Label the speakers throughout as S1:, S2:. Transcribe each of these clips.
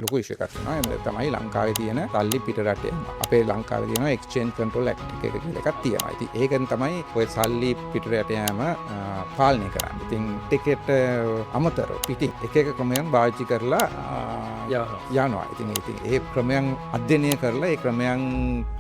S1: ලොකු ඉෂුව එකක් වෙනවා. ඒ තමයි ලංකාවේ තියෙන සල්ලි පිට රටේ අපේ ලංකාවේ තියෙන එක්ස්චේන්ජ් කන්ට්‍රෝල් ඇක්ට් එක කියලා එකක් තියෙනවා. ඉතින් ඒකෙන් තමයි ඔය සල්ලි පිට රට යෑම පාලනය කරන්නේ. ඉතින් ටිකට් අමතරව පිටින් එක එක ක්‍රමයන් පාවිච්චි කරලා යනවා. ඉතින් ඒ ක්‍රමයන් අධ්‍යයනය කරලා ඒ ක්‍රමයන්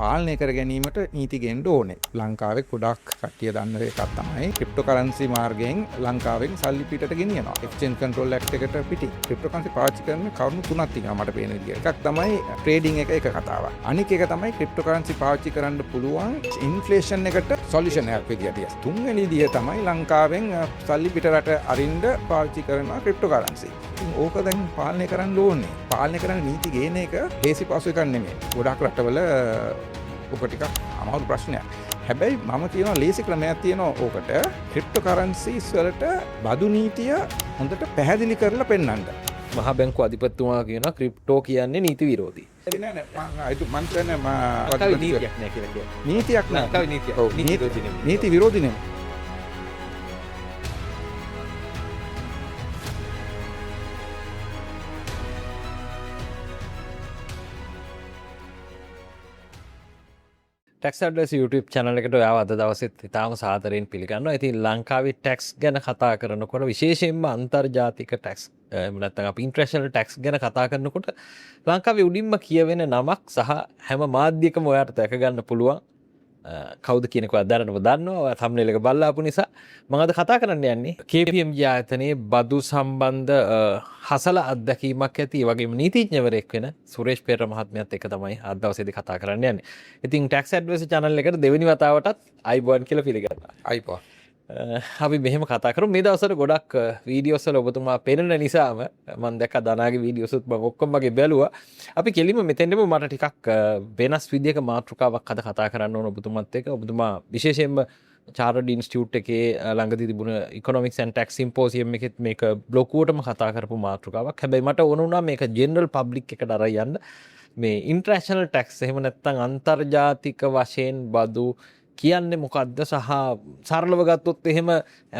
S1: පාලනය කර ගැනීමට නීති ගෙන්න ඕනේ. ලංකාවේ ගොඩක් කට්ටිය දන්න එකක් තමයි ක්‍රිප්ටෝකරන්සි මාර්ගයෙන් ලංකාවෙන් සල්ලි පිටට ගෙනියනවා. එක්ස්චේන්ජ් කන්ට්‍රෝල් ඇක්ට් එකට පිටින් ක්‍රිප්ටෝකරන්සි පාවිච්චි කරන කරුණු තුනක් තියෙනවා මට පේන විදිහට. එකක් තමයි ට්‍රේඩින් එක කතාවක්. අනික එක තමයි ක්‍රිප්ටෝකරන්සි පාවිච්චි කරන්න පුළුවන් ඉන්ෆ්ලේෂන් එකට සොලියුෂන් එකක් විදිහට. තුන්වෙනි විදිය තමයි ලංකාවෙන් සල්ලි පිට රට අරින්න පාවිච්චි කරන ක්‍රිප්ටෝකරන්සි. ඉතින් ඕක දැන් පාලනය කරන්න ඕනේ. පාලනය කරන්න නීති ගේන එක හේසි පහසු එකක් නෙමෙයි. ගොඩක් රටවල ඔක ටිකක් අමාරු ප්‍රශ්නයක්. හැබැයි මම කියනවා ලේසි ක්‍රමයක් තියෙනවා ඕකට. ක්‍රිප්ටෝකරන්සිස් වලට බදු නීතිය හොඳට පැහැදිලි කරලා පෙන්නන්න.
S2: මහා බැංකුව අධිපතිතුමා කියනවා ක්‍රිප්ටෝ කියන්නේ නීති විරෝධී.
S1: නෑ මං කියන්නේ
S2: නීතියක් නෑ කියලා කියනවා.
S1: නීතියක් නෑ.
S2: ලංකාවේ නීතියක්.
S1: ඔව් නීති විරෝධී නෙමෙයි.
S2: ටැක්ස් ඇඩ්වයිස් YouTube channel එකට ඔයාව අද දවසෙත් ඉතාම සාදරයෙන් පිළිගන්නවා. ඉතින් ලංකාවේ ටැක්ස් ගැන කතා කරනකොට විශේෂයෙන්ම අන්තර්ජාතික ටැක්ස් එහෙම නැත්නම් අපි ඉන්ටර්නැෂනල් ටැක්ස් ගැන කතා කරනකොට ලංකාවේ උඩින්ම කියවෙන නමක් සහ හැම මාධ්‍යකම ඔයාට දැක ගන්න පුළුවන් කවුද කියනක අදාරනව දන්නවා. ඔයා thumbnail එක බලලා ආපු නිසා මම අද කතා කරන්න යන්නේ KPMG ආයතනයේ බදු සම්බන්ධ හසල අත්දැකීමක් ඇති ඒ වගේම නීතිඥවරයෙක් වෙන සුරේෂ් පෙරේරා මහත්මයාත් එක්ක තමයි අද දවසේදී කතා කරන්න යන්නේ. ඉතින් ටැක්ස් ඇඩ්වයිසර් channel එකට දෙවෙනි වතාවටත් අයිබෝන් කියලා පිළිගන්නවා.
S1: අයිබෝන්.
S2: අපි මෙහෙම කතා කරමු. මේ දවස්වල ගොඩක් වීඩියෝස් වල ඔබතුමා පෙනෙන නිසාම මම දැක්ක දනාගේ වීඩියෝස් උත් මම ඔක්කොම වගේ බැලුවා. අපි කෙලින්ම මෙතෙන්දම මට ටිකක් වෙනස් විදියක මාතෘකාවක් අද කතා කරන්න ඕන ඔබතුමාත් එක්ක. ඔබතුමා විශේෂයෙන්ම චාර්ටර්ඩ් ඉන්ස්ටිටියුට් එකේ ළඟදී තිබුණ ඉකොනොමික්ස් ඇන්ඩ් ටැක්ස් සිම්පෝසියම් එකෙත් මේක බ්ලොකුවටම කතා කරපු මාතෘකාවක්. හැබැයි මට ඕන වුණා මේක ජෙනරල් පබ්ලික් එකට අරන් යන්න. මේ ඉන්ටර්නැෂනල් ටැක්ස් එහෙම නැත්නම් අන්තර්ජාතික වශයෙන් බදු කියන්නේ මොකක්ද සහ සරලව ගත්තොත් එහෙම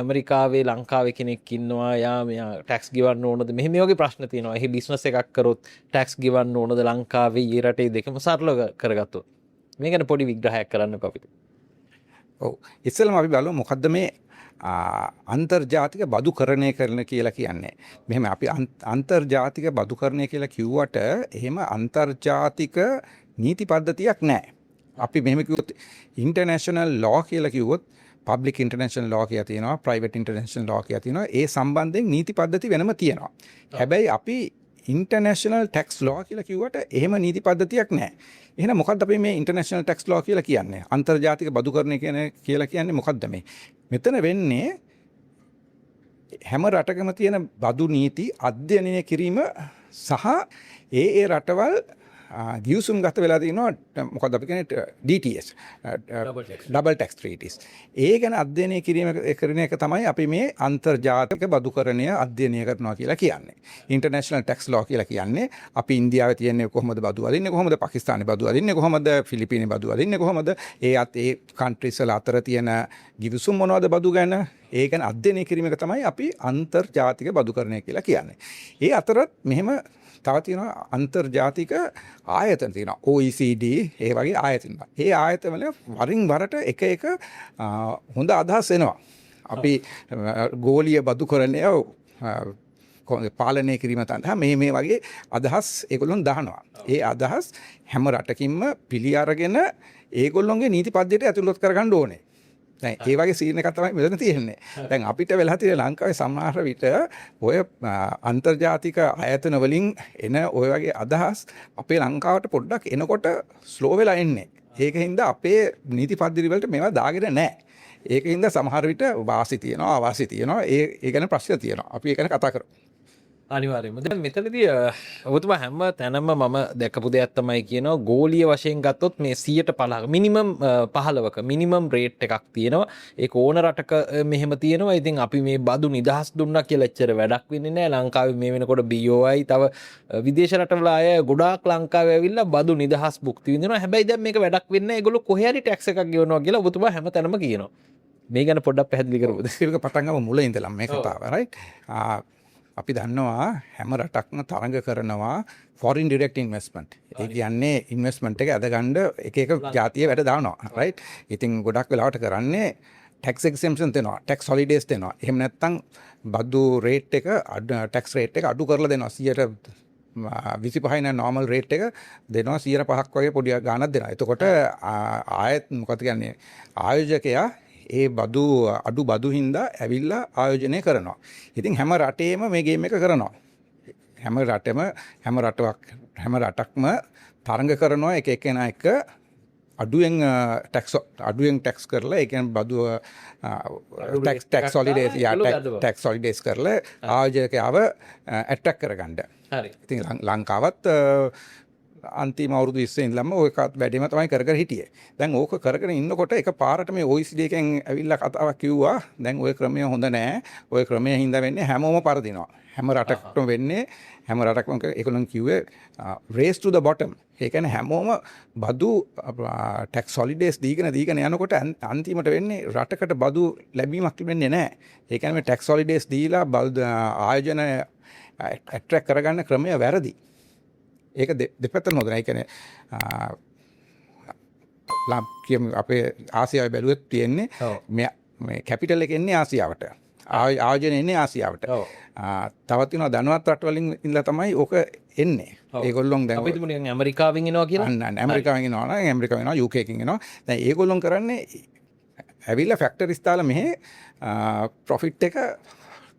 S2: ඇමරිකාවේ ලංකාවේ කෙනෙක් ඉන්නවා යා මෙයා ටැක්ස් ගෙවන්න ඕනද මෙහෙම මේ වගේ ප්‍රශ්න තියෙනවා. එහි බිස්නස් එකක් කරොත් ටැක්ස් ගෙවන්න ඕනද ලංකාවේ ඊ රටේ දෙකම සරලව කරගත්තොත්. මේ ගැන පොඩි විග්‍රහයක් කරන්න අපිට.
S1: ඔව් ඉස්සෙල්ලාම අපි බලමු මොකද්ද මේ අන්තර්ජාතික බදුකරණය කරන කියලා කියන්නේ. මෙහෙම අපි අන්තර්ජාතික බදුකරණය කියලා කිව්වට එහෙම අන්තර්ජාතික නීති පද්ධතියක් නැහැ. අපි මෙහෙම කිව්වොත් ඉන්ටර්නැෂනල් ලෝ කියලා කිව්වොත් පබ්ලික් ඉන්ටර්නැෂනල් ලෝ කියලා තියෙනවා, ප්‍රයිවට් ඉන්ටර්නැෂනල් ලෝ කියලා තියෙනවා. ඒ සම්බන්ධයෙන් නීති පද්ධති වෙනම තියෙනවා. හැබැයි අපි ඉන්ටර්නැෂනල් ටැක්ස් ලෝ කියලා කිව්වට එහෙම නීති පද්ධතියක් නැහැ. එහෙනම් මොකද්ද අපි මේ ඉන්ටර්නැෂනල් ටැක්ස් ලෝ කියලා කියන්නේ? අන්තර්ජාතික බදුකරණය කියලා කියන්නේ මොකද්ද මේ? මෙතන වෙන්නේ හැම රටකම තියෙන බදු නීති අධ්‍යයනය කිරීම සහ ඒ රටවල් ගිවිසුම් ගත වෙලා තියෙනවා මොකක්ද අපි කියන්නේ DTS ඩබල් ටැක්ස් ට්‍රීටිස්. ඒ ගැන අධ්‍යයනය කිරීම කරන එක තමයි අපි මේ අන්තර්ජාතික බදුකරණය අධ්‍යයනය කරනවා කියලා කියන්නේ. ඉන්ටර්නැෂනල් ටැක්ස් ලෝ කියලා කියන්නේ අපි ඉන්දියාවේ තියෙන්නේ කොහොමද බදු අදින්නේ කොහොමද පාකිස්තානේ බදු අදින්නේ කොහොමද ෆිලිපීනේ බදු අදින්නේ කොහොමද ඒ කන්ට්‍රීස් වල අතර තියෙන ගිවිසුම් මොනවද බදු ගැන ඒ ගැන අධ්‍යයනය කිරීම එක තමයි අපි අන්තර්ජාතික බදුකරණය කියලා කියන්නේ. ඒ අතරත් මෙහෙම තව තියෙනවා අන්තර්ජාතික ආයතන තියෙනවා OECD ඒ වගේ ආයතන. ඒ ආයතන වල වරින් වරට එක හොඳ අදහස් එනවා. අපි ගෝලීය බදුකරණය පාලනය කිරීම සඳහා මේ වගේ අදහස් ඒගොල්ලොන් දානවා. ඒ අදහස් හැම රටකින්ම පිළි අරගෙන ඒගොල්ලොන්ගේ නීති පද්ධතියට ඇතුළත් කරගන්න ඕනේ. දැන් ඒ වගේ සීන් එකක් තමයි මෙතන තියෙන්නේ. දැන් අපිට වෙලා තියෙන ලංකාවේ සමහර විට ඔය අන්තර්ජාතික ආයතන වලින් එන ඔය වගේ අදහස් අපේ ලංකාවට පොඩ්ඩක් එනකොට ස්ලෝ වෙලා එන්නේ. ඒකින්ද අපේ නීති පද්ධති වලට මේවා දාගෙන නැහැ. ඒකින්ද සමහර විට වාසි තියෙනවා අවාසි තියෙනවා. ඒ ගැන ප්‍රශ්න තියෙනවා. අපි ඒ ගැන කතා කරමු.
S2: අනිවාර්යයෙන්ම. දැන් මෙතනදී ඔබතුමා හැම තැනම මම දැකපු දෙයක් තමයි කියනවා ගෝලීය වශයෙන් ගත්තොත් මේ 150ක මිනිමම් 15ක මිනිමම් රේට් එකක් තියෙනවා. ඒක ඕන රටක මෙහෙම තියෙනවා. ඉතින් අපි මේ බදු නිදහස් දුන්නා කියලා එච්චර වැඩක් වෙන්නේ නැහැ. ලංකාවේ මේ වෙනකොට BOI තව විදේශ රටවල අය ගොඩාක් ලංකාවේ ඇවිල්ලා බදු නිදහස් භුක්ති විඳිනවා. හැබැයි දැන් මේක වැඩක් වෙන්නේ නැහැ. ඒගොල්ලෝ කොහේ හරි ටැක්ස් එකක් ගෙවනවා කියලා ඔබතුමා හැම තැනම කියනවා. මේ ගැන පොඩ්ඩක් පැහැදිලි කරමුද?
S1: ඒක පටන් ගමු මුල ඉඳලා මේ කතාව. රයිට්. අපි දන්නවා හැම රටක්ම තරඟ කරනවා ෆොරින් ඩිරෙක්ට් ඉන්වෙස්ට්මන්ට්. ඒ කියන්නේ ඉන්වෙස්ට්මන්ට් එක ඇදගන්න එක ජාතිය වැඩ දානවා. රයිට්. ඉතින් ගොඩක් වෙලාවට කරන්නේ ටැක්ස් එක්සෙම්ප්ෂන් දෙනවා, ටැක්ස් හොලිඩේස් දෙනවා. එහෙම නැත්නම් බදු රේට් එක ටැක්ස් රේට් එක අඩු කරලා දෙනවා. 25 නෝමල් රේට් එක දෙනවා 5% වගේ පොඩි ගාණක් දෙනවා. එතකොට ආයෙත් මොකද කියන්නේ ආයෝජකයා ඒ බදු අඩු බදු හින්දා ඇවිල්ලා ආයෝජනය කරනවා. ඉතින් හැම රටේම මේ ගේම් එක කරනවා. හැම රටක්ම තරඟ කරනවා එක එක්කෙනා එක අඩුවෙන් ටැක්ස් කරලා ඒ කියන්නේ බදු ටැක්ස් හොලිඩේස් කරලා ආයෝජකයාව ඇට්‍රැක්ට් කරගන්න.
S2: හරි.
S1: ඉතින් ලංකාවත් අන්තිම අවුරුදු 20 ඉඳලම ඔයකත් වැඩිම තමයි කර හිටියේ. දැන් ඕක කරගෙන ඉන්නකොට එක පාරට මේ OECD එකෙන් ඇවිල්ලා කතාවක් කිව්වා. දැන් ওই ක්‍රමය හොඳ නෑ. ওই ක්‍රමය හින්දා වෙන්නේ හැමෝම පරදිනවා. හැම රටකටම වෙන්නේ හැම රටකම ඒගොල්ලන් කිව්වේ race to the bottom. ඒ කියන්නේ හැමෝම බදු ටැක්ස් හොලිඩේස් දීගෙන යනකොට අන්තිමට වෙන්නේ රටකට බදු ලැබීමක් වෙන්නේ නැහැ. ඒ කියන්නේ මේ ටැක්ස් හොලිඩේස් දීලා ආයෝජන ඇට්‍රැක්ට් කරගන්න ක්‍රමය වැරදි. ඒක දෙපැත්තම හොඳ නැහැ. ඒ කියන්නේ අපේ ආසියාවේ බැලුවොත් තියෙන්නේ මේ කැපිටල් එක එන්නේ ආසියාවට. ආයෝජන එන්නේ ආසියාවට. තවත් වෙනවා ධනවත් රටවලින් ඉඳලා තමයි ඕක එන්නේ. ඒගොල්ලොන් දැන්
S2: අපි හිතමු නිකන් ඇමරිකාවෙන් එනවා කියලා.
S1: අන්න ඇමරිකාවෙන් එනවා නම් ඇමරිකාවෙන් එනවා UK එකෙන් එනවා. දැන් ඒගොල්ලොන් කරන්නේ ඇවිල්ලා ෆැක්ටරිස් දාලා මෙහි ප්‍රොෆිට් එක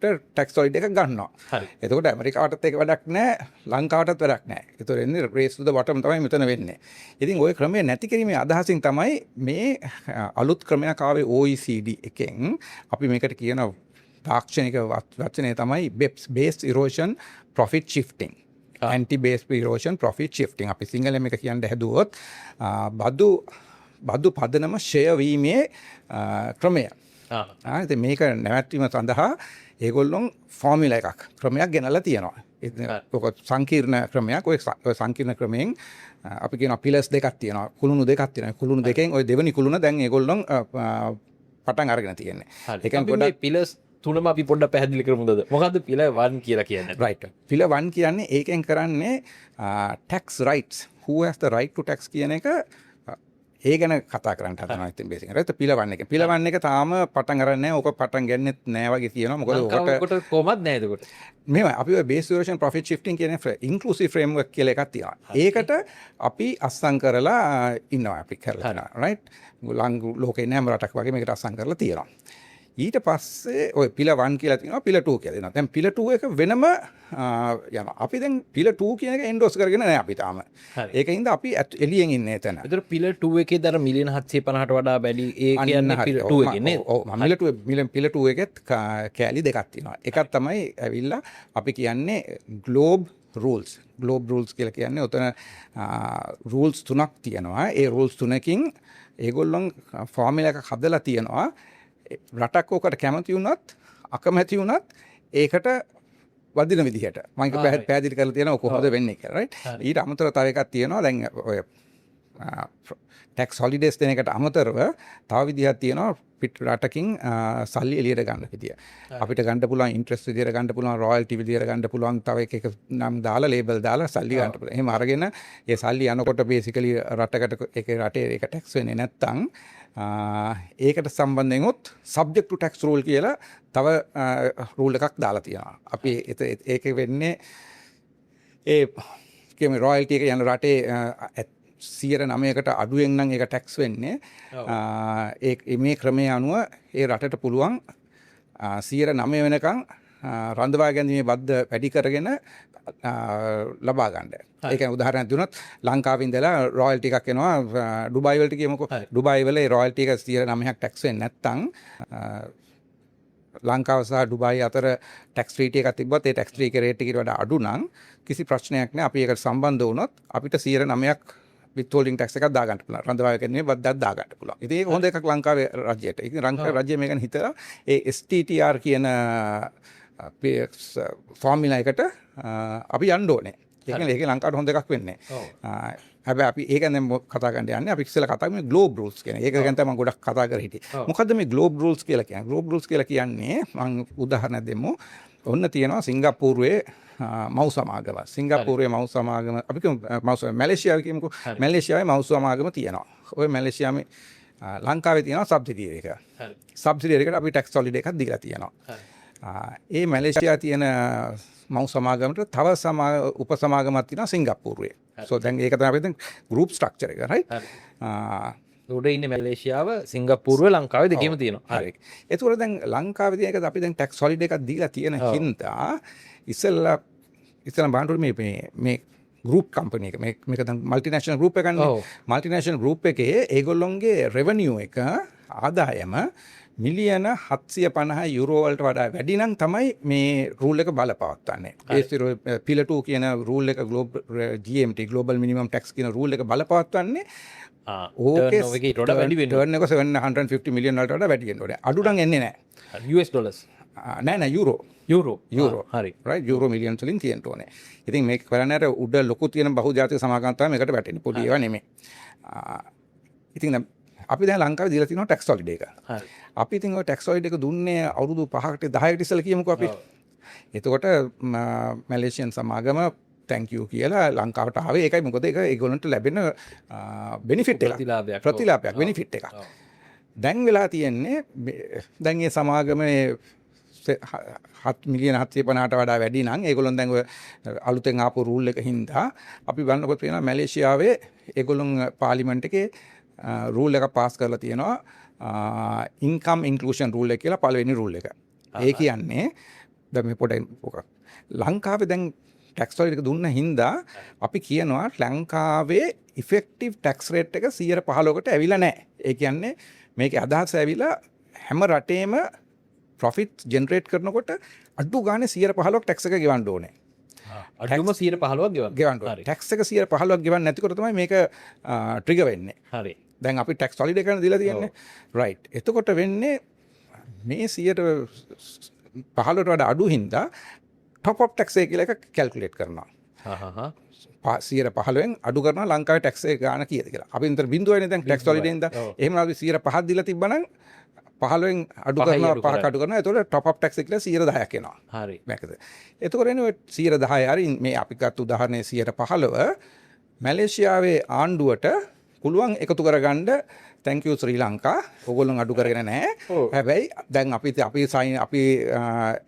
S1: ටැක්ස් හොලිඩ් එකක් ගන්නවා.
S2: හරි.
S1: එතකොට ඇමරිකාවටත් ඒක වැඩක් නැහැ, ලංකාවටත් වැඩක් නැහැ. ඒතකොට එන්නේ රේස් ටු ද බොටම් තමයි මෙතන වෙන්නේ. ඉතින් ওই ක්‍රමය නැති කිරීමේ අදහසින් තමයි මේ අලුත් ක්‍රමයක් ආවේ OECD එකෙන්. අපි මේකට කියන තාක්ෂණික වචනය තමයි BEPS, Base Erosion Profit Shifting. Anti-Base Erosion Profit Shifting. අපි සිංහලෙන් මේක කියන්න හැදුවොත් බදු පදනම ෂය වීමේ ක්‍රමය. ඉතින් මේක නැවැත්වීම සඳහා ඒගොල්ලොන් ෆෝමියුලා එකක් ක්‍රමයක් ගෙනල්ලා තියෙනවා. ඒක සංකීර්ණ ක්‍රමයක්. ඔය සංකීර්ණ ක්‍රමයෙන් අපි කියනවා පිලර්ස් දෙකක් තියෙනවා. කුළුණු දෙකක් තියෙනවා. කුළුණු දෙකෙන් ඔය දෙවෙනි කුළුණ දැන් ඒගොල්ලොන් පටන් අරගෙන තියෙන්නේ.
S2: ඒ කියන්නේ මේ පිලර්ස් තුනම අපි පොඩ්ඩක් පැහැදිලි කරමුද? මොකද්ද පිලර් 1 කියලා කියන්නේ?
S1: රයිට්. පිලර් 1 කියන්නේ ඒකෙන් කරන්නේ tax rights. Who has the right to tax කියන එක ඒ ගැන කතා කරන්න හදනවා ඉතින් බේසිකලි. රයිට්. පිලර් 1 එක. පිලර් 1 එක තාම පටන් අරන් නැහැ. ඕක පටන් ගන්නෙත් නැහැ වගේ කියනවා. මොකද
S2: ඔකට කොහොමද නැහැ එතකොට?
S1: මේවා අපි ඔය base erosion profit shifting කියන inclusive framework කියලා එකක් තියෙනවා. ඒකට අපි අස්සම් කරලා ඉන්නවා අපි කරලා තියෙනවා. රයිට්. ලෝකේ නෑම රටක් වගේ මේකට අස්සම් කරලා තියෙනවා. ඊට පස්සේ ඔය පිල 1 කියලා තියෙනවා, පිල 2 කියලා දෙනවා. දැන් පිල 2 එක වෙනම යනවා. අපි දැන් පිල 2 කියන එක එන්ඩෝස් කරගෙන නැහැ අපි තාම. ඒකින්ද අපි එළියෙන් ඉන්නේ එතන.
S2: ඒතර පිල 2 එකේ දර මිලියන 750ට වඩා වැඩි ඒ කියන්නේ පිල 2 එකේ නේද?
S1: ඔව්. පිල 2 එකෙත් කෑලි දෙකක් තියෙනවා. එකක් තමයි ඇවිල්ලා අපි කියන්නේ ග්ලෝබ් rules. ග්ලෝබ් rules කියලා කියන්නේ උතන rules තුනක් තියෙනවා. ඒ rules තුනකින් ඒගොල්ලොන් ෆෝමියුලා එකක් හදලා තියෙනවා. රටක් ඕකට කැමති වුණත් අකමැති වුණත් ඒකට වදින විදිහට මම ඒක පැහැදිලි කරලා තියෙනවා කොහොමද වෙන්නේ කියලා. රයිට්. ඊට අමතරව තව එකක් තියෙනවා. දැන් ඔය ටැක්ස් හොලිඩේස් දෙන එකට අමතරව තව විදිහක් තියෙනවා පිට රටකින් සල්ලි එළියට ගන්න විදිය. අපිට ගන්න පුළුවන් ඉන්ට්‍රස්ට් විදියට ගන්න පුළුවන්, රොයල්ටි විදියට ගන්න පුළුවන්, තව එක නම් දාලා ලේබල් දාලා සල්ලි ගන්න පුළුවන්. එහෙම අරගෙන ඒ සල්ලි යනකොට බේසිකලි රටකට ඒක රටේ ඒක ටැක්ස් වෙන්නේ නැත්තම් ඒකට සම්බන්ධයෙන් උත් සබ්ජෙක්ට් ටු ටැක්ස් රූල් කියලා තව රූල් එකක් දාලා තියෙනවා. අපි ඒක වෙන්නේ ඒ කියන්නේ රොයල්ටි එක යන රටේ 9%කට අඩුවෙන් නම් ඒක ටැක්ස් වෙන්නේ. මේ ක්‍රමය අනුව ඒ රටට පුළුවන් 9% වෙනකන් රඳවා ගැනීමේ බද්ද වැඩි කරගෙන ලබා ගන්න. ඒ කියන්නේ උදාහරණයක් දුන්නොත් ලංකාවේ ඉඳලා රොයල්ටි එකක් එනවා ඩුබායි වලට කියමුකෝ. ඩුබායි වල ඒ රොයල්ටි එක 9%ක් ටැක්ස් වෙන්නේ නැත්නම් ලංකාව සහ ඩුබායි අතර ටැක්ස් රීටි එකක් තිබ්බත් ඒ ටැක්ස් රීටි රේට් එකට වඩා අඩු නම් කිසි ප්‍රශ්නයක් නැහැ. අපි ඒකට සම්බන්ධ වුණොත් අපිට 9%ක් withholding tax එකක් දාගන්න පුළුවන්. රඳවා ගැනීමේ බද්දක් දාගන්න පුළුවන්. ඉතින් ඒක හොඳ එකක් ලංකාවේ රජයට. ඉතින් ලංකාවේ රජය මේක ගැන හිතලා ඒ STTR කියන ෆෝමියුලා එකට අපි යන්න ඕනේ. ඒක ලංකාවට හොඳ එකක් වෙන්නේ.
S2: ඔව්.
S1: හැබැයි අපි ඒක දැන් කතා කරන්න යන්නේ අපි ඉස්සෙල්ලා කතා කරන්නේ ග්ලෝබ් රූල්ස් කියන. ඒක ගැන තමයි මම ගොඩක් කතා කර හිටියේ.
S2: ඔව්.
S1: මොකද්ද මේ ග්ලෝබ් රූල්ස් කියලා කියන්නේ? ග්ලෝබ් රූල්ස් කියලා කියන්නේ මම උදාහරණයක් දෙමු. ඔන්න තියෙනවා සිංගප්පූරුවේ මව් සමාගම. සිංගප්පූරුවේ මව් සමාගම අපි කියමු මැලේසියාවේ කියමුකෝ. මැලේසියාවේ මව් සමාගම තියෙනවා. ඔය මැලේසියාවේ ලංකාවේ තියෙනවා සබ්සිඩියරි එක.
S2: හරි.
S1: සබ්සිඩියරි එකට අපි ටැක්ස් හොලිඩේ එකක් දීලා තියෙනවා.
S2: හරි.
S1: ඒ මැලේසියා තියෙන මව් සමාගමට තව උපසමාගමක් තියෙනවා සිංගප්පූරුවේ. සෝ දැන් ඒක තමයි අපි දැන් ගෲප් ස්ට්‍රක්චර් එක right.
S2: හරි. උඩ ඉන්නේ මැලේසියාව සිංගප්පූරුව ලංකාවේ දෙකේම තියෙනවා.
S1: හරි. ඒතකොට දැන් ලංකාවේ තියෙන එක අපි දැන් ටැක්ස් හොලිඩේ එකක් දීලා තියෙන හින්දා ඉස්සෙල්ලා බාන්ඩුවේ මේ ගෲප් කම්පැනි එක මේක දැන් මල්ටිනේෂනල් ගෲප් එකක් නේ. මල්ටිනේෂනල් ගෲප් එකේ ඒගොල්ලොන්ගේ රෙවෙනියු එක ආදායම මිලියන 750 යුරෝ වලට වඩා වැඩි නම් තමයි මේ රූල් එක බලපවත්වන්නේ. ඒ පිලර් 2 කියන රූල් එක GMT Global Minimum Tax කියන රූල් එක බලපවත්වන්නේ ඕකේ ටර්න් එක 750 මිලියන් වලට වඩා වැඩි වෙන්න ඕනේ. අඩු නම් එන්නේ නැහැ.
S2: US dollars.
S1: නෑ යුරෝ.
S2: හරි.
S1: right යුරෝ මිලියන් වලින් තියෙන්න ඕනේ. ඉතින් මේක කරන්නේ අර උඩ ලොකු තියෙන බහුජාතික සමාගම් තමයි මේකට වැටෙන්නේ. පොඩි ඒවා නෙමෙයි. ඉතින් අපි දැන් ලංකාවේ දීලා තියෙනවා ටැක්ස් හොලිඩේ එක.
S2: හරි.
S1: අපි ඉතින් ওই ටැක්ස් හොලිඩේ එක දුන්නේ අවුරුදු 5කට 10කට ඉස්සෙල්ලා කියමුකෝ අපි. එතකොට මැලේසියන් සමාගම thank you කියලා ලංකාවට ආවේ. ඒකයි මොකද ඒක ඒගොල්ලන්ට ලැබෙන බෙනිෆිට් එක. ප්‍රතිලාභයක් බෙනිෆිට් එකක්. දැන් වෙලා තියෙන්නේ දැන් මේ සමාගමේ 7 මිලියන 750ට වඩා වැඩි නම් ඒගොල්ලන් දැන් ඔය අලුතෙන් ආපු රූල් එක හින්දා අපි බලනකොට තියෙනවා මැලේසියාවේ ඒගොල්ලන් පාර්ලිමේන්තු එකේ රූල් එක පාස් කරලා තියෙනවා ඉන්කම් ඉන්ක්ලූෂන් රූල් එක කියලා පළවෙනි රූල් එක. ඒ කියන්නේ දැන් මේ පොඩක් ලංකාවේ දැන් ටැක්ස් හොලිඩේ එක දුන්න හින්දා අපි කියනවා ලංකාවේ ඉෆෙක්ටිව් ටැක්ස් රේට් එක 15%කට ඇවිල්ලා නැහැ. ඒ කියන්නේ මේකේ අදහස ඇවිල්ලා හැම රටේම ප්‍රොෆිට් ජෙනරේට් කරනකොට අඩු ගානේ 15%ක් ටැක්ස් එක ගෙවන්න ඕනේ.
S2: අඩුම 15%ක් ගෙවන්න
S1: ඕනේ. ටැක්ස් එක 15%ක් ගෙවන්න නැතිකොට තමයි මේක ට්‍රිගර් වෙන්නේ.
S2: හරි.
S1: දැන් අපි ටැක්ස් හොලිඩේ කරන දීලා තියෙන්නේ. රයිට්. එතකොට වෙන්නේ මේ 15%ට වඩා අඩු හින්දා ටොප් අප් ටැක්ස් එක කියලා එක කැල්කියුලේට් කරනවා. 15%න් අඩු කරනවා ලංකාවේ ටැක්ස් එක ගාන කීයද කියලා. අපි විතර බිඳුවයිනේ දැන් ටැක්ස් හොලිඩේ ඉඳන්. එහෙම අපි 5% දීලා තිබ්බනම් 15න් අඩු කරනවා 5ක් අඩු කරනවා. එතකොට ටොප් අප් ටැක්ස් එක කියලා 10%ක් එනවා.
S2: හරි.
S1: මේකද. එතකොට එන්නේ 10% හරි මේ අපි ගත්ත උදාහරණයේ 15% මැලේසියාවේ ආණ්ඩුවට පුළුවන් එකතු කරගන්න thank you ශ්‍රී ලංකා. ඕගොල්ලෝ අඩු කරගෙන නැහැ. හැබැයි දැන් අපි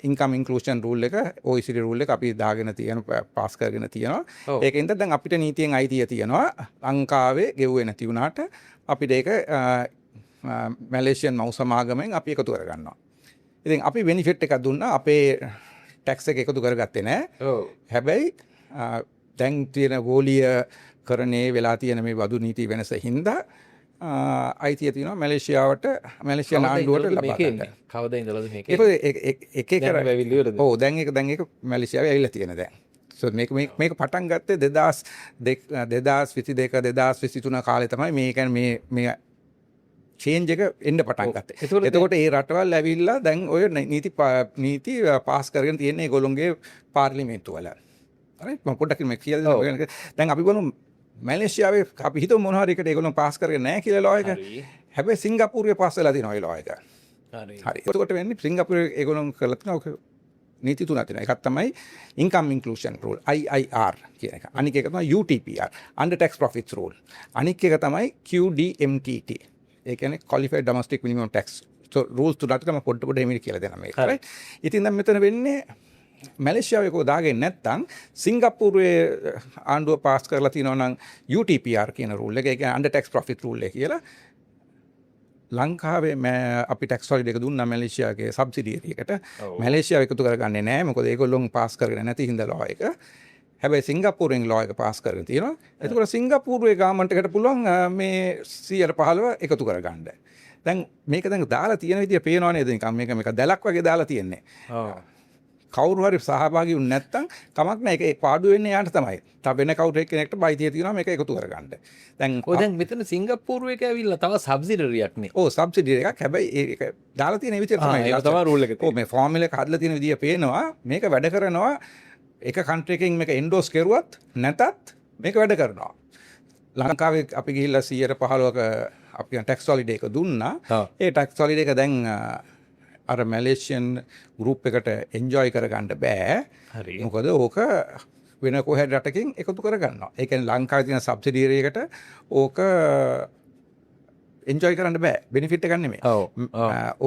S1: ඉන්කම් ඉන්ක්ලූෂන් රූල් එක OECD රූල් එක අපි දාගෙන තියෙන පාස් කරගෙන තියෙනවා. ඒකෙන්ද දැන් අපිට නීතියෙන් අයිතිය තියෙනවා. ලංකාවේ ගෙව්වේ නැති වුණාට අපිට ඒක මැලේසියන් මව් සමාගමෙන් අපි එකතු කරගන්නවා. ඉතින් අපි බෙනිෆිට් එකක් දුන්නා අපේ ටැක්ස් එක එකතු කරගත්තේ නැහැ. හැබැයි දැන් තියෙන ගෝලීයකරණේ වෙලා තියෙන මේ වදු නීති වෙනස හින්දා අයිතිය තියෙනවා මැලේසියාවට මැලේසියානු ආණ්ඩුවට ලබා ගන්න.
S2: කවදා ඉඳලාද මේක?
S1: ඒක දැන් ඒක මැලේසියාවේ ඇවිල්ලා තියෙන දැන්. So මේක පටන් ගත්තේ 2022 2023 කාලේ තමයි මේ කියන්නේ මේ චේන්ජ් එක එන්න පටන් ගත්තේ. එතකොට ඒ රටවල් ඇවිල්ලා දැන් ඔය නීති පාස් කරගෙන තියෙන ඒගොල්ලොන්ගේ පාර්ලිමේන්තු වල. හරි මම පොඩ්ඩක් මේ කියලා දෙන්න. දැන් අපි බලමු මැලේසියාවේ අපි හිතමු මොනවා හරි එකට ඒගොල්ලෝ පාස් කරගෙන නැහැ කියලා ලෝ එක. හැබැයි සිංගප්පූරුවේ පාස් වෙලා තියෙනවා ඒ ලෝ එක. හරි. එතකොට වෙන්නේ සිංගප්පූරුවේ ඒගොල්ලෝ කරලා තියෙනවා නීති තුනක් තියෙනවා. එකක් තමයි ඉන්කම් ඉන්ක්ලූෂන් රූල් IIR කියන එක. අනික එක තමයි UTPR under tax profits rule. අනික එක තමයි QDMTT. ඒ කියන්නේ qualified domestic minimum tax. So rules තුනක් තමයි පොඩ්ඩ එමිරි කියලා දෙනවා මේක. right. ඉතින් දැන් මෙතන වෙන්නේ මැලේසියාවේ කෝ දාගෙන නැත්නම් සිංගප්පූරුවේ ආණ්ඩුව පාස් කරලා තියෙනවා නම් UTPR කියන රූල් එක. ඒ කියන්නේ under tax profit rule එක කියලා. ලංකාවේ අපි ටැක්ස් හොලිඩේ එක දුන්නා මැලේසියාගේ සබ්සිඩියරි එකට. මැලේසියාව එකතු කරගන්නේ නැහැ. මොකද ඒගොල්ලෝ පාස් කරගෙන නැති හින්දා ලෝ එක. හැබැයි සිංගප්පූරුවෙන් ලෝ එක පාස් කරගෙන තියෙනවා. එතකොට සිංගප්පූරුවේ ගාමන්ට් එකට පුළුවන් මේ 115 එකතු කරගන්න. දැන් මේක දැන් දාලා තියෙන විදිය පේනවා නේද? නිකන් මේක දැලක් වගේ දාලා තියෙන්නේ. කවුරු හරි සහභාගී වුනේ නැත්නම් කමක් නැහැ. ඒක පාඩු වෙන්නේ යාට තමයි. තව වෙන කවුරු කෙනෙක්ට බයිතිය තියෙනවා මේක එකතු කරගන්න.
S2: දැන් මෙතන සිංගප්පූරුවේ ඇවිල්ලා තව සබ්සිඩරියක් නේ.
S1: ඔව් සබ්සිඩරි එකක්. හැබැයි ඒක දාලා තියෙන විදිය තමයි.
S2: ඒක තමයි රූල් එක.
S1: ඔව් මේ ෆෝමියුලා එක හදලා තියෙන විදිය පේනවා. මේක වැඩ කරනවා එක කන්ට්‍රි එකකින් මේක එන්ඩෝස් කරුවත් නැතත් මේක වැඩ කරනවා. ලංකාවේ අපි ගිහිල්ලා 115ක අපි ටැක්ස් හොලිඩේ එක දුන්නා. ඒ ටැක්ස් හොලිඩේ එක දැන් අර මැලේසියන් ගෲප් එකට එන්ජොයි කරගන්න බෑ.
S2: හරි.
S1: මොකද ඕක වෙන කොහේ රටකින් එකතු කරගන්නවා. ඒ කියන්නේ ලංකාවේ තියෙන සබ්සිඩියරි එකට ඕක එන්ජොයි කරන්න බෑ. බෙනිෆිට් එකක් නෙමෙයි.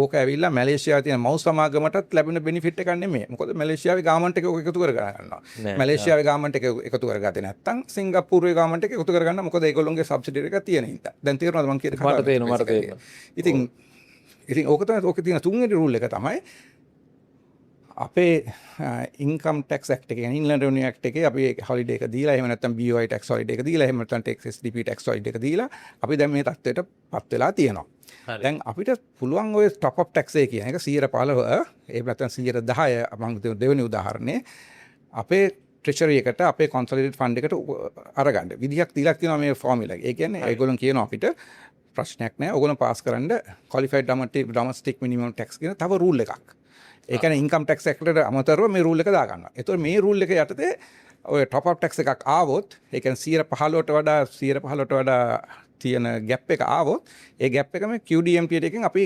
S1: ඕක ඇවිල්ලා මැලේසියාවේ තියෙන මව් සමාගමටත් ලැබෙන බෙනිෆිට් එකක් නෙමෙයි. මොකද මැලේසියාවේ ගාමන්ට් එක ඕක එකතු කරගන්නවා. මැලේසියාවේ ගාමන්ට් එක එකතු කරගත්තේ නැත්නම් සිංගප්පූරුවේ ගාමන්ට් එක එකතු කරගන්න මොකද ඒගොල්ලොන්ගේ සබ්සිඩියරි එක තියෙන හින්දා. දැන් තේරෙනවද මම කියන කතාව?
S2: මට තේරෙනවා.
S1: ඉතින් ඕක තමයි ඕකේ තියෙන තුන්වෙනි රූල් එක තමයි අපේ ඉන්කම් ටැක්ස් ඇක්ට් එකේ ඉන්ලන්ඩ් රෙවෙනියු ඇක්ට් එකේ අපි හොලිඩේ එක දීලා එහෙම නැත්නම් BOI ටැක්ස් හොලිඩේ එක දීලා එහෙම නැත්නම් ටැක්ස් SDP ටැක්ස් හොලිඩේ එක දීලා අපි දැන් මේ තත්ත්වයටපත් වෙලා තියෙනවා. දැන් අපිට පුළුවන් ඔය ටොප් අප් ටැක්ස් එක කියන එක 115 එහෙම නැත්නම් 110 මම දෙවෙනි උදාහරණේ අපේ ට්‍රෙෂරි එකට අපේ කොන්සොලිඩේටඩ් ෆන්ඩ් එකට අරගන්න. විදිහක් දීලා තියෙනවා මේ ෆෝමියුලා එක. ඒ කියන්නේ ඒගොල්ලෝ කියනවා අපිට ප්‍රශ්නයක් නැහැ. ඕගොල්ලෝ පාස් කරන්න ක්වොලිෆයිඩ් ඩොමස්ටික් මිනිමම් ටැක්ස් කියන තව රූල් එකක්. ඒ කියන්නේ ඉන්කම් ටැක්ස් ඇක්ටට අමතරව මේ රූල් එක දාගන්නවා. ඒතකොට මේ රූල් එක යටතේ ඔය ටොප් අප් ටැක්ස් එකක් ආවොත් ඒ කියන්නේ 115ට වඩා තියෙන ගැප් එක ආවොත් ඒ ගැප් එක මේ QDMT එකෙන් අපි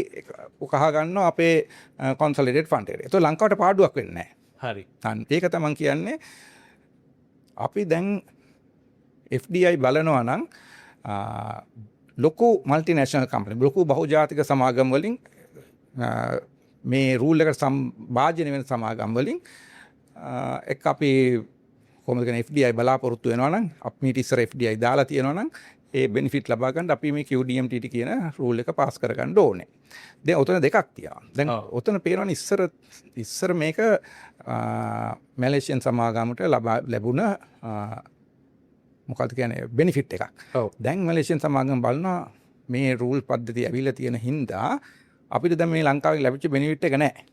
S1: උකහා ගන්නවා අපේ කොන්සොලිඩේටඩ් ෆන්ඩ් එකට. ඒතකොට ලංකාවට පාඩුවක් වෙන්නේ නැහැ.
S2: හරි.
S1: ඒක තමයි කියන්නේ අපි දැන් FDI බලනවා නම් ලොකු මල්ටිනේෂනල් කම්පනි ලොකු බහුජාතික සමාගම් වලින් මේ රූල් එකට භාජනය වෙන සමාගම් වලින් එක් අපි කොහොමද කියන්නේ FDI බලාපොරොත්තු වෙනවා නම් අපි මීට ඉස්සර FDI දාලා තියෙනවා නම් ඒ බෙනිෆිට් ලබා ගන්න අපි මේ QDMT කියන රූල් එක පාස් කරගන්න ඕනේ. දැන් ඔතන දෙකක් තියෙනවා. දැන් ඔතන පේනවනේ ඉස්සර මේක මැලේසියන් සමාගමට ලැබුණ මොකක්ද කියන්නේ බෙනිෆිට් එකක්. දැන් මැලේසියන් සමාගම බලනවා මේ රූල් පද්ධතිය ඇවිල්ලා තියෙන හින්දා අපිට දැන් මේ ලංකාවේ ලැබිච්ච බෙනිෆිට් එක නැහැ.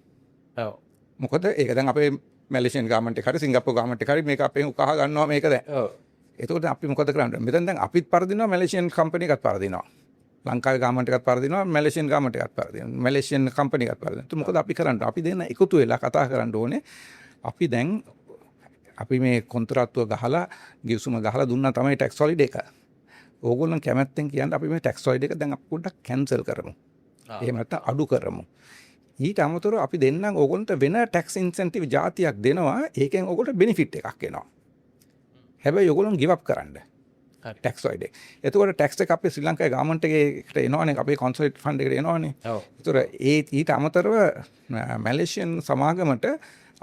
S1: ඔව්. මොකද ඒක දැන් අපේ මැලේසියන් ගාමන්ට් එක හරි සිංගප්පූරු ගාමන්ට් එක හරි මේක අපෙන් උකහා ගන්නවා මේක දැන්. ඔව්. එතකොට අපි මොකද කරන්නේ? මෙතෙන් දැන් අපිත් පරදිනවා මැලේසියන් කම්පැනි එකත් පරදිනවා. ලංකාවේ ගාමන්ට් එකත් පරදිනවා මැලේසියන් ගාමන්ට් එකත් පරදිනවා. මැලේසියන් කම්පැනි එකත් පරදිනවා. તો මොකද අපි කරන්නේ? අපි දෙන්න එකතු වෙලා කතා කරන්න ඕනේ. අපි දැන් අපි මේ කොන්ත්‍රාත්තුව ගහලා ගිවිසුම ගහලා දුන්නා තමයි ටැක්ස් හොලිඩේ එක. ඕගොල්ලන් කැමැත්තෙන් කියන්නේ අපි මේ ටැක්ස් හොලිඩේ එක දැන් අපි පොඩ්ඩක් කැන්සල් කරමු. එහෙම නැත්නම් අඩු කරමු. ඊට අමතරව අපි දෙන්නම් ඕගොල්ලන්ට වෙන ටැක්ස් ඉන්සෙන්ටිව් જાතියක් දෙනවා. ඒකෙන් ඕගොල්ලන්ට බෙනිෆිට් එකක් එනවා. හැබැයි ඕගොල්ලන් ගිව් අප් කරන්න. Tax holiday. එතකොට ටැක්ස් එක අපේ ශ්‍රී ලංකාවේ ගාමන්ට් එකේට එනවනේ අපේ කොන්සොලිඩේට් ෆන්ඩ් එකට එනවනේ. ඔව්. ඒතකොට ඊට අමතරව මැලේසියන් සමාගමට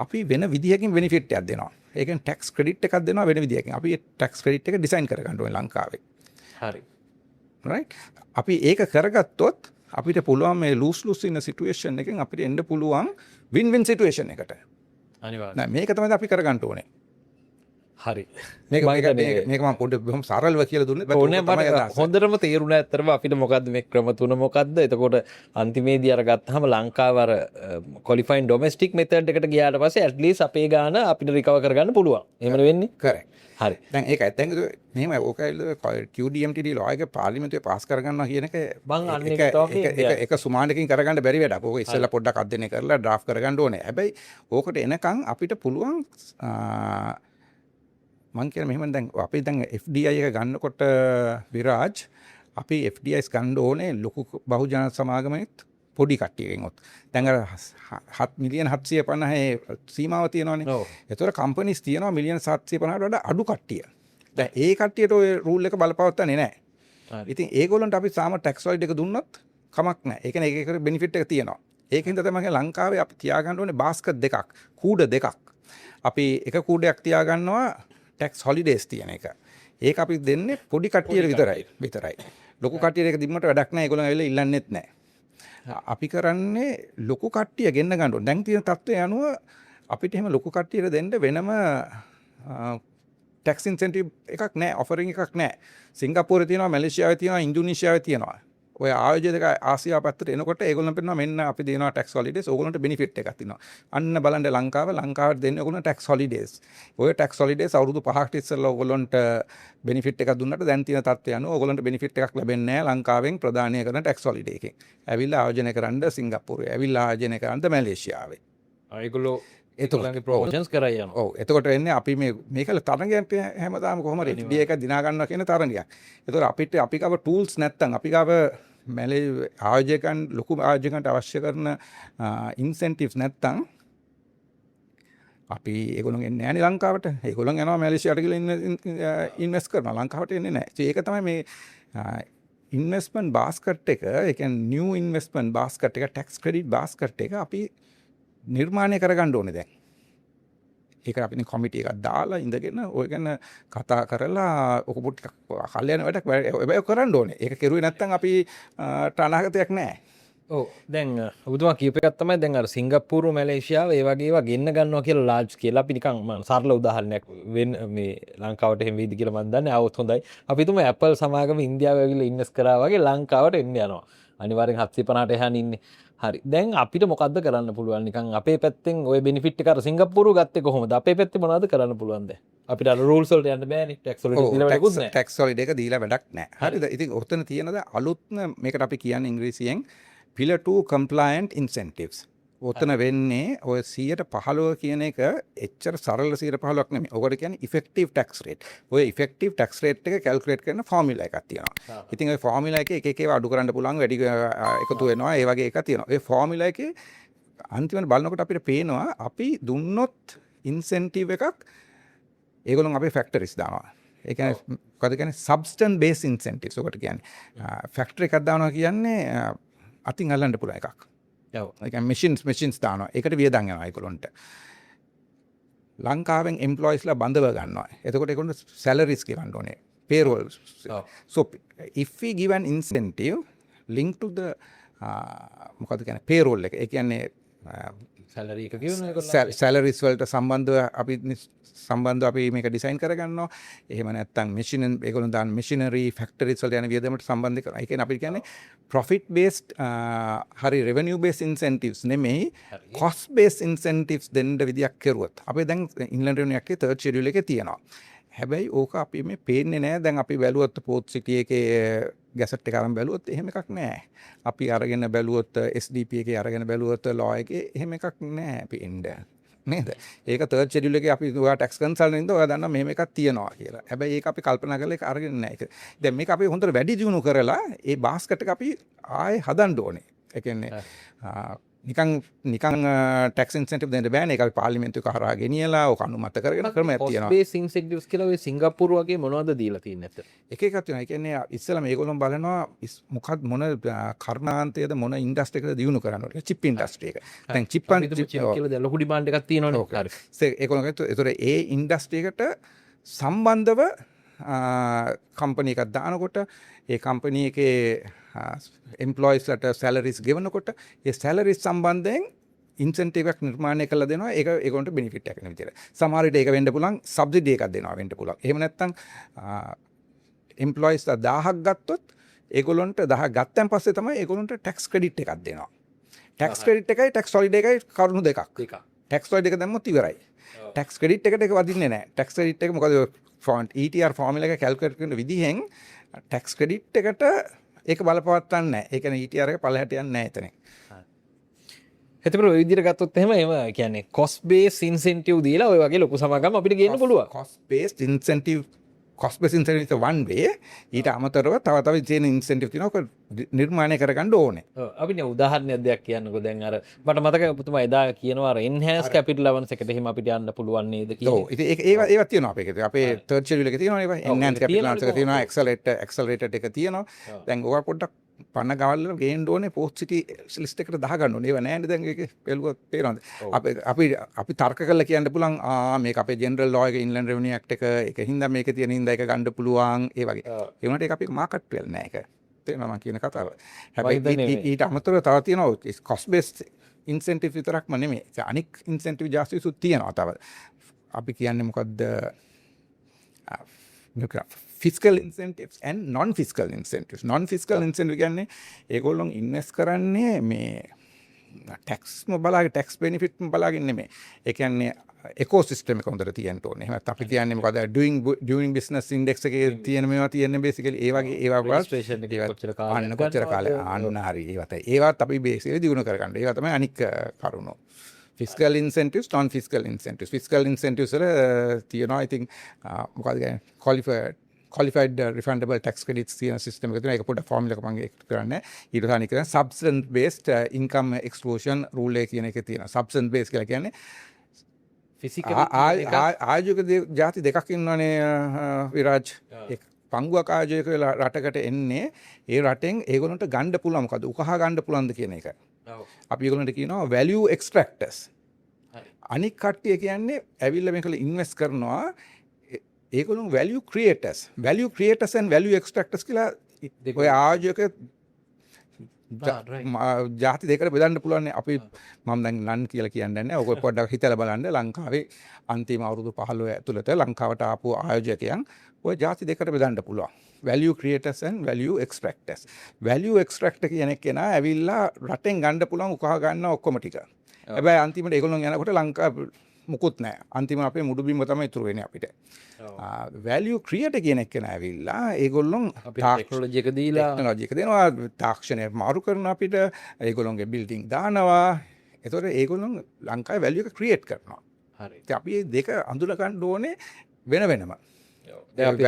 S1: අපි වෙන විදිහකින් බෙනිෆිට් එකක් දෙනවා. ඒකෙන් ටැක්ස් ක්‍රෙඩිට් එකක් දෙනවා වෙන විදිහකින්. අපි ඒ ටැක්ස් ක්‍රෙඩිට් එක ඩිසයින් කරගන්න ඕනේ ලංකාවේ.
S2: හරි.
S1: රයිට්. අපි ඒක කරගත්තොත් අපිට පුළුවන් මේ ලූස් ඉන්න සිටුේෂන් එකෙන් අපිට එන්න පුළුවන් වින් වින් සිටුේෂන් එකට.
S2: අනිවාර්යයෙන්.
S1: මේක තමයි අපි කරගන්න ඕනේ.
S2: හරි.
S1: මේක මම පොඩ්ඩක් බොහොම සරලව කියලා දුන්නේ.
S2: ඕනේ මට හොඳටම තේරුණා ඇත්තටම අපිට මොකද්ද මේ ක්‍රම තුන මොකද්ද? එතකොට අන්තිමේදී අර ගත්තාම ලංකාව අර ක්වොලිෆයින් ඩොමෙස්ටික් මෙතඩ් එකට ගියාට පස්සේ ඇට් ලීස්ට් අපේ ගාන අපිට රිකවර් කරගන්න පුළුවන්. එහෙමද වෙන්නේ?
S1: කරෙක්ට්.
S2: හරි.
S1: දැන් ඒකයි. දැන් මෙහෙම ඕකයි QDMT ලෝ එක පාර්ලිමේන්තුවේ පාස් කරගන්නවා කියන එක
S2: බං අන්න ඒක
S1: එක සුමානකින් කරගන්න බැරි වැඩක්. ඕක ඉස්සෙල්ලා පොඩ්ඩක් අධ්‍යයනය කරලා ඩ්‍රාෆ්ට් කරගන්න ඕනේ. හැබැයි ඕකට එනකන් අපිට පුළුවන් මං කියන මෙහෙම දැන් අපි දැන් FDI එක ගන්නකොට විරාජ් අපි FDIs ගන්න ඕනේ ලොකු බහුජන සමාගමෙත් පොඩි කට්ටියකින්වත්. දැන් අර 7 මිලියන් 750 සීමාව තියෙනවානේ. ඒතකොට කම්පනිස් තියෙනවා මිලියන් 750ට වඩා අඩු කට්ටිය. දැන් ඒ කට්ටියට ඔය රූල් එක බලපවත්තන්නේ නැහැ. ඉතින් ඒගොල්ලන්ට අපි සාම ටැක්ස් හොලිඩේ එක දුන්නොත් කමක් නැහැ. ඒ කියන්නේ ඒකේ බෙනිෆිට් එක තියෙනවා. ඒකින්ද තමයි ලංකාවේ අපි තියාගන්න ඕනේ බාස්කට් දෙකක්, කූඩ දෙකක්. අපි එක කූඩයක් තියාගන්නවා ටැක්ස් හොලිඩේස් තියෙන එක. ඒක අපි දෙන්නේ පොඩි කට්ටියට විතරයි. ලොකු කට්ටියට ඒක දිම්මට වැඩක් නැහැ. ඒගොල්ලෝ ඇවිල්ලා ඉල්ලන්නෙත් නැහැ. අපි කරන්නේ ලොකු කට්ටිය ගෙන්න ගන්න ඕනේ. දැන් තියෙන තත්ත්වය අනුව අපිට එහෙම ලොකු කට්ටියට දෙන්න වෙනම ටැක්ස් ඉන්සෙන්ටිව් එකක් නැහැ, ඔෆරින් එකක් නැහැ. සිංගප්පූරුවේ තියෙනවා, මැලේසියාවේ තියෙනවා, ඉන්දුනීසියාවේ තියෙනවා. ඔය ආයෝජක ආසියාව පැත්තට එනකොට ඒගොල්ලන් පෙන්නනවා මෙන්න අපි දෙනවා ටැක්ස් හොලිඩේස්. ඕගොල්ලන්ට බෙනිෆිට් එකක් තියෙනවා. අන්න බලන්න ලංකාවට දෙන්නේ ඕගොල්ලන්ට ටැක්ස් හොලිඩේස්. ඔය ටැක්ස් හොලිඩේස් අවුරුදු 5කට ඉස්සෙල්ලා ඕගොල්ලන්ට බෙනිෆිට් එකක් දුන්නාට දැන් තියෙන තත්ත්වය අනුව ඕගොල්ලන්ට බෙනිෆිට් එකක් ලැබෙන්නේ නැහැ ලංකාවෙන් ප්‍රදානය කරන ටැක්ස් හොලිඩේ එකෙන්. ඇවිල්ලා ආයෝජනය කරන්න සිංගප්පූරුවේ, ඇවිල්ලා ආයෝජනය කරන්න මැලේසියාවේ.
S2: ඒගොල්ලෝ ඒගොල්ලන්ගේ ප්‍රොමෝෂන්ස් කරයි යනවා.
S1: ඔව් එතකොට එන්නේ අපි මේකල තරගයක් හැමදාම කොහොම හරි FBA එකක් දිනා ගන්නවා කියන තරගයක්. ඒතකොට අපි ගාව ටූල්ස් නැත්තම් අපි ගාව ආයෝජකයන් ලොකු ආයෝජකයන්ට අවශ්‍ය කරන ඉන්සෙන්ටිව්ස් නැත්තම් අපි ඒගොල්ලෝ එන්නේ නැහැ නේ ලංකාවට. ඒගොල්ලෝ යනවා මැලේසියාට ගිහලා ඉන්වෙස්ට් කරනවා. ලංකාවට එන්නේ නැහැ. ඒක තමයි මේ ඉන්වෙස්ට්මන්ට් බාස්කට් එක, ඒ කියන්නේ නිව් ඉන්වෙස්ට්මන්ට් බාස්කට් එක, ටැක්ස් ක්‍රෙඩිට් බාස්කට් එක අපි නිර්මාණය කරගන්න ඕනේ දැන්. ඒක අපි කොමිටි එකක් දාලා ඉඳගෙන ඔය ගැන කතා කරලා ඔක පොඩ්ඩක් කල්යන වැඩක් කරන්න ඕනේ. ඒක කෙරුවේ නැත්නම් අපි අනාගතයක් නැහැ.
S2: ඔව් දැන් ඔබතුමා කියප එකක් තමයි දැන් අර සිංගප්පූරු මැලේසියාව ඒ වගේ ඒවා ගෙන්න ගන්නවා කියලා ලාජ් කියලා අපි නිකන් සරල උදාහරණයක් වෙන මේ ලංකාවට එහෙම වෙයිද කියලා මම දන්නේ. આવොත් හොඳයි. අපි තුමු Apple සමාගම ඉන්දියාවේ ගිහලා ඉන්වෙස්ට් කරා වගේ ලංකාවට එන්න යනවා. අනිවාර්යෙන් 750ට එහාන ඉන්නේ. හරි. දැන් අපිට මොකද්ද කරන්න පුළුවන්? නිකන් අපේ පැත්තෙන් ওই බෙනිෆිට් එක අර සිංගප්පූරු ගත්තේ කොහොමද? අපේ පැත්තේ මොනවද කරන්න පුළුවන් දැන්? අපිට අර රූල්ස් වලට යන්න බෑනේ. ටැක්ස් වලට දීලා වැඩකුත් නැහැ.
S1: ටැක්ස් හොලිඩේ එක දීලා වැඩක් නැහැ. හරිද? ඉතින් ඔතන තියෙනද අලුත්ම මේකට අපි කියන්නේ ඉංග්‍රීසියෙන් Pillar 2 compliant incentives. ඔතන වෙන්නේ ඔය 115 කියන එක එච්චර සරල 115ක් නෙමෙයි. ඔකට කියන්නේ effective tax rate. ඔය effective tax rate එක calculate කරන formula එකක් තියෙනවා. ඉතින් ওই formula එකේ එක එක ඒවා අඩු කරන්න පුළුවන්, වැඩි එකතු වෙනවා. ඒ වගේ එකක් තියෙනවා. ඒ formula එකේ අන්තිමට බලනකොට අපිට පේනවා අපි දුන්නොත් incentive එකක් ඒගොල්ලෝ අපේ factories දානවා. ඒ කියන්නේ මොකද කියන්නේ substance based incentives. ඔකට කියන්නේ factory එකක් දානවා කියන්නේ අතින් අල්ලන්න පුළුවන් එකක්.
S2: ඔව්.
S1: ඒ කියන්නේ machines දානවා. ඒකට වියදම් යනවා ඒගොල්ලන්ට. ලංකාවෙන් employeesලා බඳව ගන්නවා. එතකොට ඒගොල්ලන්ට salaries ගෙවන්න ඕනේ. payroll. So if we give an incentive linked to the මොකද කියන්නේ payroll එක. ඒ කියන්නේ
S2: සැලරි එක කියනවා ඒගොල්ලෝ.
S1: salaries වලට සම්බන්ධව අපි මේක ඩිසයින් කරගන්නවා. එහෙම නැත්නම් ඒගොල්ලෝ දාන machinery factories වලට යන වියදමට සම්බන්ධ කරනවා. ඒ කියන්නේ අපිට කියන්නේ profit based හරි revenue based incentives නෙමෙයි cost based incentives දෙන්න විදියක් කරුවොත්. අපි දැන් inland revenue එකේ third schedule එකේ තියෙනවා. හැබැයි ඕක අපි මේ පේන්නේ නැහැ. දැන් අපි බැලුවොත් port city එකේ ගැසට් එක අරන් බැලුවොත් එහෙම එකක් නැහැ. අපි අරගෙන බැලුවොත් SDP එකේ අරගෙන බැලුවොත් law එකේ එහෙම එකක් නැහැ පේන්නේ. නේද? ඒක third schedule එකේ අපි ඔයා tax consultant ඉඳලා ඔයා දන්නා මෙහෙම එකක් තියෙනවා කියලා. හැබැයි ඒක අපි කල්පනා කරලා ඒක අරගෙන නැහැ. දැන් මේක අපි හොඳට වැඩි දියුණු කරලා ඒ බාස්කට් එක අපි ආයේ හදන්න ඕනේ. ඒ කියන්නේ නිකන් ටැක්ස් ඉන්සෙන්ටිව් දෙන්න බෑනේ. ඒක අපි පාර්ලිමේන්තුව කරා ගෙනියලා ඔක අනුමත කරගෙන ක්‍රමයක් තියෙනවා.
S2: cost based incentives කියලා ඔය සිංගප්පූරු වගේ මොනවද දීලා තියෙන්නේ නැත්තේ?
S1: එක එකක් තියෙනවා. ඒ කියන්නේ ඉස්සෙල්ලා මේගොල්ලෝ බලනවා මොකක්ද මොන කර්මාන්තයේද මොන ඉන්ඩස්ට්‍රි එකද දියුණු කරන්න ඕනේ. චිප් ඉන්ඩස්ට්‍රි එක. දැන් චිප්
S2: කියලා දැන් ලොකු ඩිමාන්ඩ් එකක් තියෙනවනේ. හරි.
S1: ඒගොල්ලෝ ඒතර ඒ ඉන්ඩස්ට්‍රි එකට සම්බන්ධව කම්පනි එකක් දානකොට ඒ කම්පනි එකේ එම්ප්ලොයිස්ලට සැලරිස් ගෙවනකොට ඒ සැලරිස් සම්බන්ධයෙන් ඉන්සෙන්ටිව් එකක් නිර්මාණය කරලා දෙනවා. ඒක ඒගොල්ලන්ට බෙනිෆිට් එකක් නෙවෙයි විදියට. සමහර විට ඒක වෙන්න පුළුවන් සබ්සිඩි එකක් දෙනවා වෙන්න පුළුවන්. එහෙම නැත්නම් එම්ප්ලොයිස්ලා 1000ක් ගත්තොත් ඒගොල්ලන්ට 1000 ගත්තන් පස්සේ තමයි ඒගොල්ලන්ට ටැක්ස් ක්‍රෙඩිට් එකක් දෙනවා. ටැක්ස් ක්‍රෙඩිට් එකයි ටැක්ස් හොලිඩේ එකයි කරුණු දෙකක්. ටැක්ස් හොලිඩේ එක දැම්මොත් ඉවරයි. ටැක්ස් ක්‍රෙඩිට් එකට ඒක වදින්නේ නැහැ. ටැක්ස් ක්‍රෙඩිට් එක මොකද ETR ෆෝමියුලා එක කැල්කියුලේට් කරන විදිහෙන් ටැක්ස් ක්‍රෙඩිට් එකට ඒක බලපවත්වන්නේ නැහැ. ඒ කියන්නේ ETR එක පල්ලෙහාට යන්නේ නැහැ එතනින්.
S2: එතකොට ඔය විදිහට ගත්තොත් එහෙම කියන්නේ cost based incentive දීලා ඔය වගේ ලොකු සමාගම් අපිට ගේන්න පුළුවන්.
S1: cost based incentive is one way. ඊට අමතරව තව තියෙන incentive තියෙනවා. ඔක නිර්මාණය කරගන්න ඕනේ.
S2: ඔව් අපි නේ උදාහරණයක් දෙයක් කියන්නකෝ. දැන් අර මට මතකයි ඔබතුමා එදා කියනවා අර enhanced capital allowance එකට එහෙම අපිට යන්න පුළුවන් නේද කියලා.
S1: ඔව් ඉතින් ඒවා තියෙනවා අපේ එකේ. අපේ third schedule එකේ තියෙනවා ඒවා. enhanced capital allowance එක තියෙනවා. accelerated එක තියෙනවා. දැන් ඔයා පොඩ්ඩක් පන්න ගවල්ල ගේන්න ඕනේ පෝස්ට් සිටි ලිස්ට් එකට දාගන්න ඕනේ. ඒවා නැහැ දැන් ඒකේ පෙළුවක් තේරෙනවද? අපි තර්ක කරලා කියන්න පුළුවන් මේක අපේ ජෙනරල් ලෝ එක ඉන්ලන්ඩ් රෙවෙනියු ඇක්ට් එක ඒක හින්දා මේකේ තියෙන හින්දා ඒක ගන්න පුළුවන් ඒ වගේ. ඒ වුණාට ඒක අපි මාකට් වෙලා නැහැ ඒක. තේරෙනවද මම කියන කතාව? හැබැයි ඊට අමතරව තව තියෙනවා cost based incentive විතරක්ම නෙමෙයි. අනික් incentive ජාස්තිසුත් තියෙනවා තව. අපි කියන්නේ මොකද්ද? fiscal incentives and non-fiscal incentives. Non-fiscal incentive කියන්නේ ඒගොල්ලොන් ඉන්වෙස්ට් කරන්නේ මේ ටැක්ස්ම බලාගෙන ටැක්ස් බෙනිෆිට්ම බලාගෙන නෙමෙයි. ඒ කියන්නේ එකෝසිස්ටම් එක හොඳට තියෙන්න ඕනේ. එහෙම නැත්නම් අපි කියන්නේ මොකද doing business index එකේ තියෙන මේවා තියෙන්නේ basically ඒ වගේ ඒවා
S2: registration එකේ කොච්චර
S1: කාලයක් අන්න හරි ඒවත් අපි basically දිනු කරගන්න. ඒවා තමයි අනික් කරුණු. ෆිස්කල් ඉන්සෙන්ටිව්ස් non ෆිස්කල් ඉන්සෙන්ටිව්ස් ෆිස්කල් ඉන්සෙන්ටිව්ස් වල තියෙනවා ඉතින් මොකක්ද කියන්නේ qualified refundable tax credits තියෙන සිස්ටම් එකක් තියෙනවා. ඒක පොඩ්ඩක් ෆෝමියුලා එක මම ඒක කරන්නේ. ඊට පස්සේ අනික substance based income exclusion rule එක කියන එක තියෙනවා. substance based කියලා කියන්නේ ආයෝජක ජාති දෙකක් ඉන්නවනේ විරාජ්. එක් පංගුවක් ආයෝජක වෙලා රටකට එන්නේ ඒ රටෙන් ඒගොල්ලන්ට ගන්න පුළුවන් මොකද උකහා ගන්න පුළුවන්ද කියන එක. අපි ඒගොල්ලන්ට කියනවා value extractors. අනික් කට්ටිය කියන්නේ ඇවිල්ලා මේකල ඉන්වෙස්ට් කරනවා ඒගොල්ලෝ value creators and value extractors කියලා ඔය ආයෝජක ජාති දෙකට බෙදන්න පුළුවන්. අපි මම දැන් නන් කියලා කියන්නේ නැහැ. ඔක පොඩ්ඩක් හිතලා බලන්න ලංකාවේ අන්තිම අවුරුදු 15 ඇතුළත ලංකාවට ආපු ආයෝජකයන් ඔය ජාති දෙකට බෙදන්න පුළුවන්. value creators and value extractors. value extractor කියන කෙනා ඇවිල්ලා රටෙන් ගන්න පුළුවන් උකහා ගන්න ඔක්කොම ටික. හැබැයි අන්තිමට ඒගොල්ලෝ යනකොට ලංකාව මුකුත් නැහැ. අන්තිම අපේ මුඩු බිම තමයි ඉතුරු වෙන්නේ අපිට. value creator කියන එක ඇවිල්ලා ඒගොල්ලොන්
S2: ටෙක්නොලොජි එක දීලා
S1: ටෙක්නොලොජි එක දෙනවා, තාක්ෂණය මාරු කරනවා අපිට, ඒගොල්ලොන්ගේ බිල්ඩින් දානවා. ඒතකොට ඒගොල්ලොන් ලංකාවේ value එක create කරනවා.
S2: හරි.
S1: ඉතින් අපි මේ දෙක අඳුර ගන්න ඕනේ වෙන වෙනම.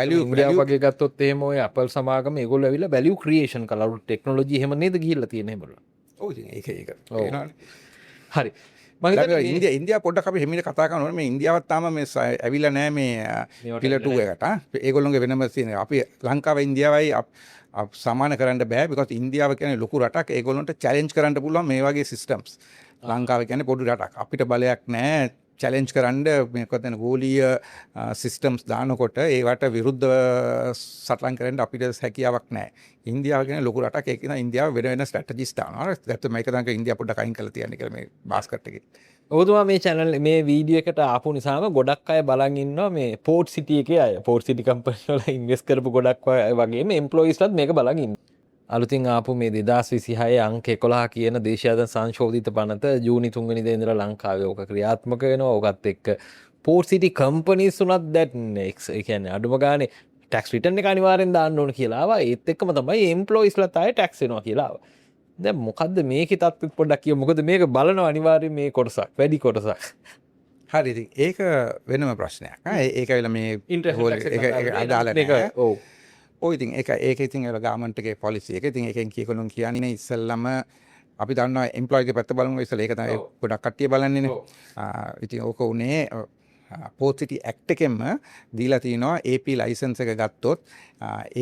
S2: value වගේ ගත්තොත් එහෙම ඔය Apple සමාගම ඒගොල්ලෝ ඇවිල්ලා value creation කළා. ටෙක්නොලොජි එහෙම නේද ගිහිල්ලා තියෙන්නේ ඒගොල්ලෝ.
S1: ඔව් ඉතින් ඒක
S2: හරි.
S1: ඉන්දියා පොඩ්ඩක් අපි හිමිට කතා කරනවා. මේ ඉන්දියාවත් තාම මේ ඇවිල්ලා නැහැ මේ පිලර් 2 එකට. ඒගොල්ලෝගේ වෙනම තියෙන. අපි ලංකාවයි ඉන්දියාවයි සමාන කරන්න බෑ. because ඉන්දියාව කියන්නේ ලොකු රටක්. ඒගොල්ලන්ට challenge කරන්න පුළුවන් මේ වගේ systems. ලංකාව කියන්නේ පොඩි රටක්. අපිට බලයක් නැහැ challenge කරන්න මේකත් යන ගෝලීය systems දානකොට ඒවට විරුද්ධව සටන් කරන්න අපිට හැකියාවක් නැහැ. ඉන්දියාව කියන්නේ ලොකු රටක්. ඒක නිසා ඉන්දියාව වෙන වෙන strategies දානවා. ඒත් මේක තමයි ඉන්දියා පොඩ්ඩක් අයින් කරලා තියන්නේ කියලා මේ බාස්කට් එකේ.
S2: ඔබතුමා මේ channel මේ වීඩියෝ එකට ආපු නිසාම ගොඩක් අය බලන් ඉන්නවා මේ Port City එකේ අය. Port City company වල invest කරපු ගොඩක් අය වගේම employeesලාත් මේක බලන් ඉන්නවා. අලුතින් ආපු මේ 2026 අංක 11 කියන දේශීය සංශෝධිත පනත ජූනි 3 වෙනිදා ඉඳලා ලංකාවේ ඕක ක්‍රියාත්මක වෙනවා. ඕකත් එක්ක Port City companies උනත් that next ඒ කියන්නේ අඩුම ගානේ tax return එක අනිවාර්යෙන් දාන්න ඕන කියලා ආවා. ඒත් එක්කම තමයි employeesලාත් ආයේ tax වෙනවා කියලා ආවා. දැන් මොකද්ද මේකේ තත්ත්වෙත් පොඩ්ඩක් කියමු. මොකද මේක බලනවා අනිවාර්යෙන් මේ කොටසක් වැඩි කොටසක්.
S1: හරි ඉතින් ඒක වෙනම ප්‍රශ්නයක්. ඒක ඇවිල්ලා මේ ඒක අදාළ නැහැ.
S2: ඔව්.
S1: ඔය ඉතින් ඒක ඉතින් ඒ ගාමන්ට් එකේ පොලිසි එක. ඉතින් ඒකෙන් කීකොලොන් කියන්නේ ඉස්සෙල්ලම අපි දන්නවා එම්ප්ලොයිගේ පැත්ත බලමු ඉස්සෙල්ලා. ඒක තමයි ගොඩක් කට්ටිය බලන්නේනේ. ඉතින් ඕක උනේ Port City Act එකෙන්ම දීලා තිනවා AP license එක ගත්තොත්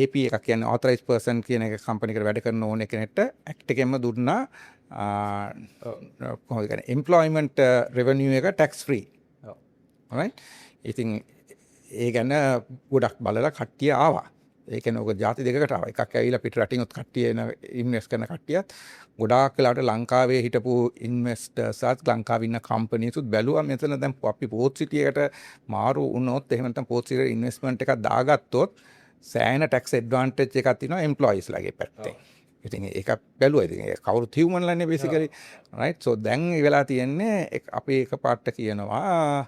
S1: AP එකක් කියන්නේ authorized person කියන එක කම්පැනි එකට වැඩ කරන ඕන කෙනෙක්ට Act එකෙන්ම දුන්නා කොහොමද කියන්නේ employment revenue එක tax free. right. ඉතින් ඒ ගැන ගොඩක් බලලා කට්ටිය ආවා. ඒ කියන්නේ ඔක ಜಾති දෙකකට ආවා. එකක් ඇවිල්ලා පිට රටින් උත් කට්ටිය එන ඉන්වෙස්ට් කරන කට්ටියත් ගොඩාක් වෙලාවට ලංකාවේ හිටපු ඉන්වෙස්ටර්ස්ත් ලංකාවේ ඉන්න කම්පැනිස්ුත් බැලුවා මෙතන දැන් අපි Port City එකට මාරු වුණොත් එහෙම නැත්නම් Port City එකට ඉන්වෙස්ට්මන්ට් එකක් දාගත්තොත් සෑහෙන ටැක්ස් ඇඩ්වාන්ටේජ් එකක් තියෙනවා එම්ප්ලොයිස්ලාගේ පැත්තෙන්. ඉතින් ඒක බැලුවා. ඉතින් ඒක කවුරුත් හියුමන්ලානේ බේසිකලි. right. so දැන් වෙලා තියෙන්නේ අපි එක පාට කියනවා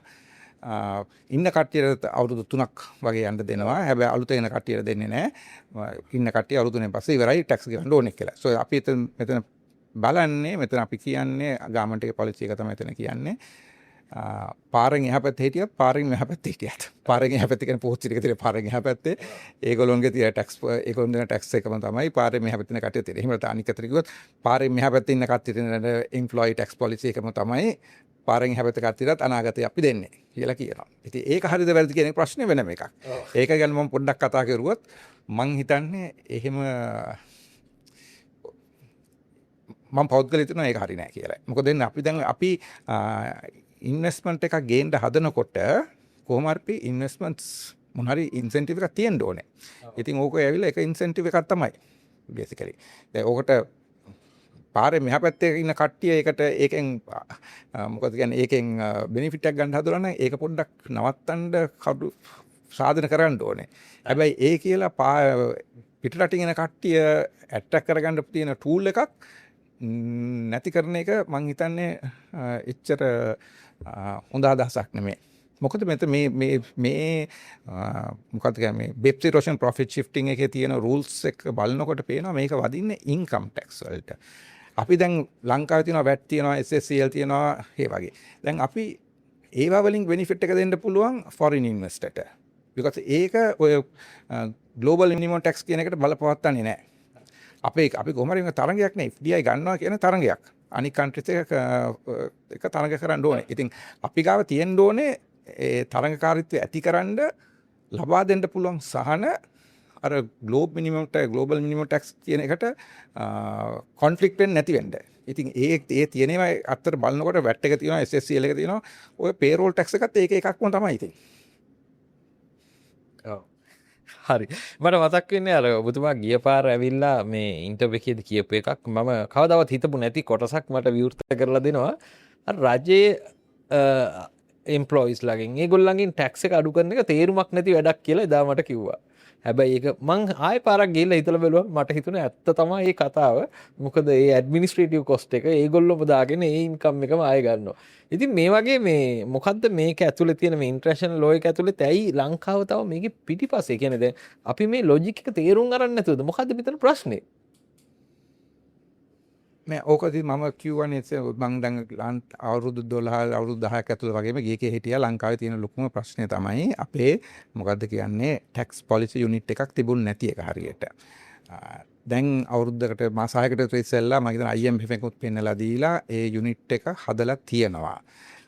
S1: ඉන්න කට්ටියට අවුරුදු 3ක් වගේ යන්න දෙනවා. හැබැයි අලුත එන කට්ටියට දෙන්නේ නැහැ. ඉන්න කට්ටිය අවුරුදු 3න් පස්සේ ඉවරයි ටැක්ස් ගෙවන්න ඕනේ කියලා. so අපි මෙතන බලන්නේ මෙතන අපි කියන්නේ ගාමන්ට් එකේ පොලිසි එක තමයි මෙතන කියන්නේ. පාරෙන් එහා පැත්තේ හිටියත් පාරෙන් මෙහා පැත්තේ හිටියත් පාරෙන් එහා පැත්තේ කියන්නේ Port City එකේ තියෙන පාරෙන් එහා පැත්තේ ඒගොල්ලොන්ගේ තියෙන ටැක්ස් ඒගොල්ලොන් දෙන ටැක්ස් එකම තමයි පාරෙන් මෙහා පැත්තේ ඉන්න කට්ටිය තියෙන. එහෙම නැත්නම් අනික් අතට කිව්වොත් පාරෙන් මෙහා පැත්තේ ඉන්න කට්ටිය තියෙන එම්ප්ලොයි ටැක්ස් පොලිසි එකම තමයි පාරෙන් එහා පැත්තේ කට්ටියටත් අනාගතේ අපි දෙන්නේ කියලා කියනවා. ඉතින් ඒක හරියද වැරදිද කියන ප්‍රශ්නේ වෙනම එකක්. ඒක ගැන මම පොඩ්ඩක් කතා කරුවොත් මං හිතන්නේ එහෙම මම පෞද්ගලිකව හිතනවා ඒක හරි නෑ කියලා. මොකද අපි දැන් අපි ඉන්වෙස්ට්මන්ට් එකක් ගේන්න හදනකොට කොහොම හරි ඉන්වෙස්ට්මන්ට්ස් මොන හරි ඉන්සෙන්ටිව් එකක් තියෙන්න ඕනේ. ඉතින් ඕක ඇවිල්ලා ඒක ඉන්සෙන්ටිව් එකක් තමයි බේසිකලි. දැන් ඕකට පාරේ මෙහා පැත්තේ ඉන්න කට්ටිය ඒකට ඒකෙන් මොකද කියන්නේ ඒකෙන් බෙනිෆිට් එකක් ගන්න හදනවා නම් ඒක පොඩ්ඩක් නවත්තන්න කඩු සාධන කරන්න ඕනේ. හැබැයි ඒ කියලා පිට රටින් එන කට්ටිය ඇට්‍රැක්ට් කරගන්න තියෙන ටූල් එකක් නැති කරන එක මං හිතන්නේ එච්චර හොඳ අදහසක් නෙමෙයි. මොකද මෙතන මේ මොකක්ද කියන්නේ මේ BEPS erosion profit shifting එකේ තියෙන rules එක බලනකොට පේනවා මේක වදින්නේ income tax වලට. අපි දැන් ලංකාවේ තියෙනවා VAT තියෙනවා SSCL තියෙනවා ඒ වගේ. දැන් අපි ඒවා වලින් බෙනිෆිට් එක දෙන්න පුළුවන් foreign investorට. because ඒක ඔය global minimum tax කියන එකට බලපවත්තන්නේ නැහැ. අපි කොහොම හරි තරංගයක් නේ FDI ගන්නවා කියන තරංගයක්. අනික් කන්ට්‍රීස් එක තරංග කරන්න ඕනේ. ඉතින් අපි ගාව තියෙන්න ඕනේ ඒ තරංගකාරීත්වය ඇතිකරන්න ලබා දෙන්න පුළුවන් සහන අර global minimum tax කියන එකට කොන්ෆ්ලික්ට් වෙන්නේ නැති වෙන්න. ඉතින් ඒ තියෙනවා අත්තර බලනකොට VAT එක තියෙනවා SSCL එක තියෙනවා ඔය payroll tax එකත් ඒක එකක්ම තමයි ඉතින්.
S2: හරි මට මතක් වෙන්නේ අර ඔබතුමා ගිය පාර ඇවිල්ලා මේ ඉන්ටර්වයු එකේදී කියපු එකක් මම කවදාවත් හිතපු නැති කොටසක් මට විවෘත කරලා දෙනවා අර රජයේ එම්ප්ලොයිස් ලගෙන් ඒගොල්ලන්ගෙන් ටැක්ස් එක අඩු කරන එක තේරුමක් නැති වැඩක් කියලා එදා මට කිව්වා. හැබැයි ඒක මං ආයෙ පාරක් ගිහලා හිතලා බැලුවා මට හිතුනේ ඇත්ත තමයි මේ කතාව. මොකද ඒ ඇඩ්මිනිස්ට්‍රේටිව් කොස්ට් එක ඒගොල්ලොම දාගෙන ඒ ඉන්කම් එකම ආයෙ ගන්නවා. ඉතින් මේ වගේ මේ මොකද්ද මේක ඇතුලේ තියෙන මේ ඉන්ටර්නැෂනල් ලෝ එක ඇතුලේ ඇයි ලංකාව තව මේකේ පිටිපස්සේ කියන්නේ දැන් අපි මේ ලොජික් එක තේරුම් ගන්න නැතුවද මොකද්ද මෙතන ප්‍රශ්නේ?
S1: නෑ ඕකදී මම කිව්වනේ මං දැන් අවුරුදු 12 අවුරුදු 10ක් ඇතුළත වගේම ගියකේ හිටියා ලංකාවේ තියෙන ලොකුම ප්‍රශ්නේ තමයි අපේ මොකද්ද කියන්නේ ටැක්ස් පොලිසි යුනිට් එකක් තිබුණ නැති එක හරියට. දැන් අවුරුද්දකට මාස 6කට ඉස්සෙල්ලා මම හිතන IMF එකකුත් පෙන්නලා දීලා ඒ යුනිට් එක හදලා තියෙනවා.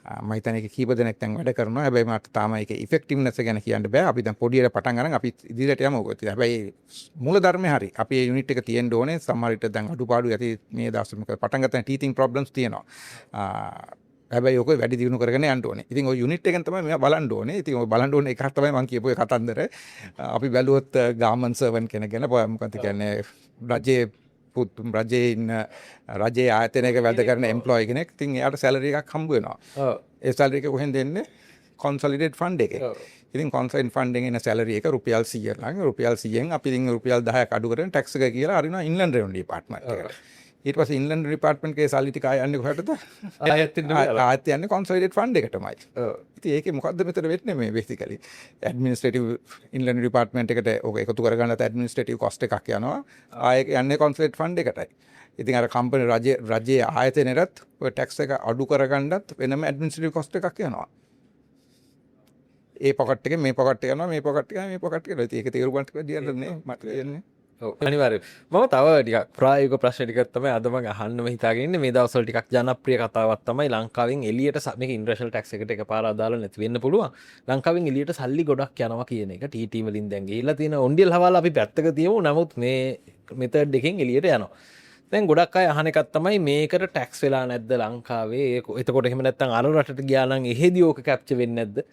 S1: මම හිතන්නේ ඒක කීප දෙනෙක් දැන් වැඩ කරනවා. හැබැයි මට තාම ඒක ඉෆෙක්ටිව්නස් ගැන කියන්න බෑ. අපි දැන් පොඩියට පටන් ගන්න අපි ඉදිරියට යමු. හැබැයි මූල ධර්මය හරි. අපි මේ යුනිට් එක තියෙන්න ඕනේ. සමහර විට දැන් අඩුපාඩු ඇති මේ දවස්වල පටන් ගන්න ටීචින් ප්‍රොබ්ලම්ස් තියෙනවා. හැබැයි ඔක වැඩි දියුණු කරගෙන යන්න ඕනේ. ඉතින් ওই යුනිට් එකෙන් තමයි මෙයා බලන්න ඕනේ. ඉතින් ඔය බලන්න ඕනේ එකක් තමයි මම කියපු ඒ කතන්දර. අපි බැලුවොත් ගාමන් සර්වන් කෙනෙක් ගැන මොකක්ද කියන්නේ රජයේ ආයතනයක වැඩ කරන එම්ප්ලොයි කෙනෙක්. ඉතින් එයාට සැලරි එකක් හම්බ වෙනවා. ඒ සැලරි එක කොහෙන්ද එන්නේ? කොන්සොලිඩේට් ෆන්ඩ් එකේ. ඉතින් කොන්සොලිඩේට් ෆන්ඩ් එකෙන් එන සැලරි එක රුපියල් 100 ළඟ රුපියල් 100න් අපි ඉතින් රුපියල් 10ක් අඩු කරගෙන ටැක්ස් එක කියලා අරිනවා ඉන්ලන්ඩ් රෙවෙන්යු ඩිපාර්ට්මන්ට් එකට. ඊට පස්සේ ඉන්ලන්ඩ් ඩිපාර්ට්මන්ට් එකේ සල්ලි ටික ආය යන්නේ කොහෙටද? ආයෙත් යන්නේ කොන්සොලිඩේට් ෆන්ඩ් එකටමයි. ඉතින් ඒකේ මොකද්ද මෙතන වෙන්නේ මේ බේසිකලි ඇඩ්මිනිස්ට්‍රේටිව් ඉන්ලන්ඩ් ඩිපාර්ට්මන්ට් එකට ඔක එකතු කරගන්නත් ඇඩ්මිනිස්ට්‍රේටිව් කොස්ට් එකක් යනවා. ආයෙ යන්නේ කොන්සොලිඩේට් ෆන්ඩ් එකටයි. ඉතින් අර කම්පැනි රජයේ ආයතනෙට ඔය ටැක්ස් එක අඩු කරගන්නත් වෙනම ඇඩ්මිනිස්ට්‍රේටිව් කොස්ට් එකක් යනවා. ඒ පොකට් එකෙන් මේ පොකට් එක යනවා මේ පොකට් එක මේ පොකට් එක. ඉතින් ඒක තේරුම් ගන්න දෙයක් මට කියන්නේ.
S2: අනිවාර්යයෙන් මම තව ටිකක් ප්‍රායෝගික ප්‍රශ්න ටිකක් තමයි අද මම අහන්නම හිතාගෙන ඉන්නේ මේ දවස්වල ටිකක් ජනප්‍රිය කතාවක් තමයි ලංකාවෙන් එළියට මේක ඉන්ටර්නැෂනල් ටැක්ස් එකට එකපාර අදාළ නැති වෙන්න පුළුවන් ලංකාවෙන් එළියට සල්ලි ගොඩක් යනවා කියන එක TT වලින් දැන් ගිහිල්ලා තියෙන ඔන්ඩියල් හවාලා අපි පැත්තක තියමු නමුත් මේ මෙතඩ් එකෙන් එළියට යනවා දැන් ගොඩක් අය අහන එකක් තමයි මේකට ටැක්ස් වෙලා නැද්ද ලංකාවේ එතකොට එහෙම නැත්නම් අර රටට ගියා නම් එහෙදි ඕක කැප්චර් වෙන්නේ නැද්ද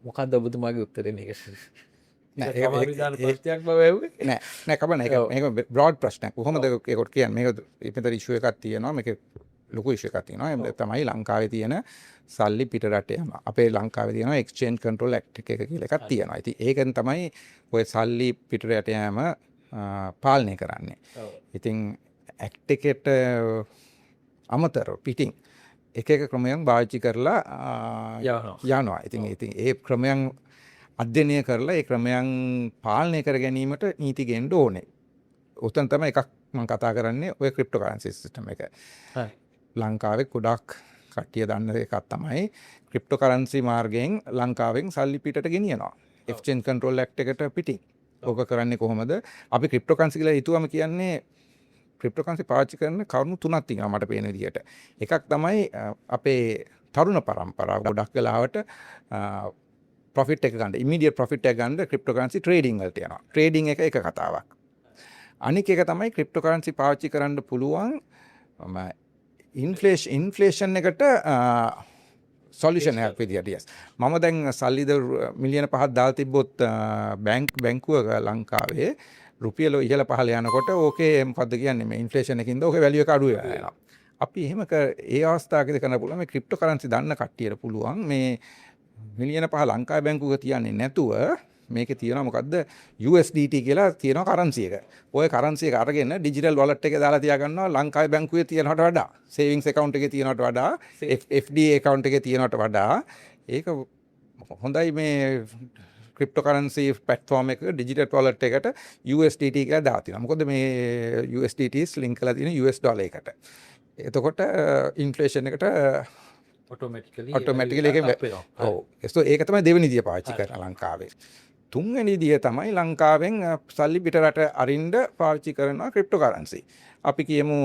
S2: මොකක්ද ඔබතුමාගේ උත්තරේ මේක නෑ කබන එක බ්‍රෝඩ් ප්‍රශ්නයක් කොහොමද ඒකට කියන්නේ මේක මෙතන ඉෂුව එකක් තියෙනවා මේක ලොකු ඉෂුව එකක් තියෙනවා එහෙනම් තමයි ලංකාවේ තියෙන සල්ලි පිට රට යනවා අපේ ලංකාවේ තියෙනවා එක්ස්චේන්ජ් කන්ට්‍රෝල් ඇක්ට් එක කියලා එකක් තියෙනවා ඉතින් ඒකෙන් තමයි ඔය සල්ලි පිට රට යෑම පාලනය කරන්නේ ඉතින් ඇක්ට් එකට අමතරව පිටින් එක ක්‍රමයන් පාවිච්චි කරලා යනවා ඉතින් ඒ ක්‍රමයන් අධ්‍යයනය කරලා ඒ ක්‍රමයන් පාලනය කර ගැනීමට නීති ගෙන්න ඕනේ. උතන තමයි එකක් මම කතා කරන්නේ ඔය ක්‍රිප්ටෝකරන්සි සිස්ටම් එක. ලංකාවේ ගොඩක් කට්ටිය දන්න එකක් තමයි ක්‍රිප්ටෝකරන්සි මාර්ගයෙන් ලංකාවෙන් සල්ලි පිටට ගෙනියනවා. එක්ස්චේන්ජ් කන්ට්‍රෝල් ඇක්ට් එකට පිටින්. ඕක කරන්නේ කොහොමද? අපි ක්‍රිප්ටෝකරන්සි කියලා හිතුවම කියන්නේ ක්‍රිප්ටෝකරන්සි පාවිච්චි කරන කරුණු තුනක් තියෙනවා මට පේන විදිහට. එකක් තමයි අපේ තරුණ පරම්පරාව ගොඩක් වෙලාවට ප්‍රොෆිට් එක ගන්න ඉමීඩියට් ප්‍රොෆිට් එක ගන්න ක්‍රිප්ටෝකරන්සි ට්‍රේඩින් වලට යනවා. ට්‍රේඩින් එක කතාවක්. අනික එක තමයි ක්‍රිප්ටෝකරන්සි පාවිච්චි කරන්න පුළුවන් ඉන්ෆ්ලේෂන් එකට සොලියුෂන් එකක් විදියට yes. මම දැන් සල්ලිද මිලියන 5ක් දාලා තිබ්බොත් බැංකුවක ලංකාවේ රුපියල ඉහළ පහළ යනකොට ඕකේ මොකද්ද කියන්නේ මේ ඉන්ෆ්ලේෂන් එකකින්ද ඕකේ වැලියු එක අඩු වෙනවා. අපි එහෙම ඒ අවස්ථාවකදී කරන්න පුළුවන් මේ ක්‍රිප්ටෝකරන්සි දන්න කට්ටියට පුළුවන් මේ මිලියන 5 ලංකාවේ බැංකුවක තියන්නේ නැතුව මේකේ තියෙනවා මොකද්ද USDT කියලා තියෙනවා කරන්සි එක. ওই කරන්සි එක අරගෙන ඩිජිටල් වොලට් එකේ දාලා තියාගන්නවා ලංකාවේ බැංකුවේ තියෙනවට වඩා සේවිංස් account එකේ තියෙනවට වඩා FD account එකේ තියෙනවට වඩා ඒක හොඳයි මේ ක්‍රිප්ටෝකරන්සි ප්ලැට්ෆෝම් එක ඩිජිටල් වොලට් එකට USDT කියලා දාලා තියෙනවා. මොකද මේ USDTs ලින්ක් කරලා තියෙන US ඩොලර් එකට.
S1: එතකොට ඉන්ෆ්ලේෂන් එකට ඔටෝමැටිකලි ඒක තමයි දෙවෙනි දිය පාවිච්චි කරන ලංකාවේ. තුන්වෙනි දිය තමයි ලංකාවෙන් සල්ලි පිටරට අරින්ඩ පාවිච්චි කරනවා ක්‍රිප්ටෝකරන්සි. අපි කියමු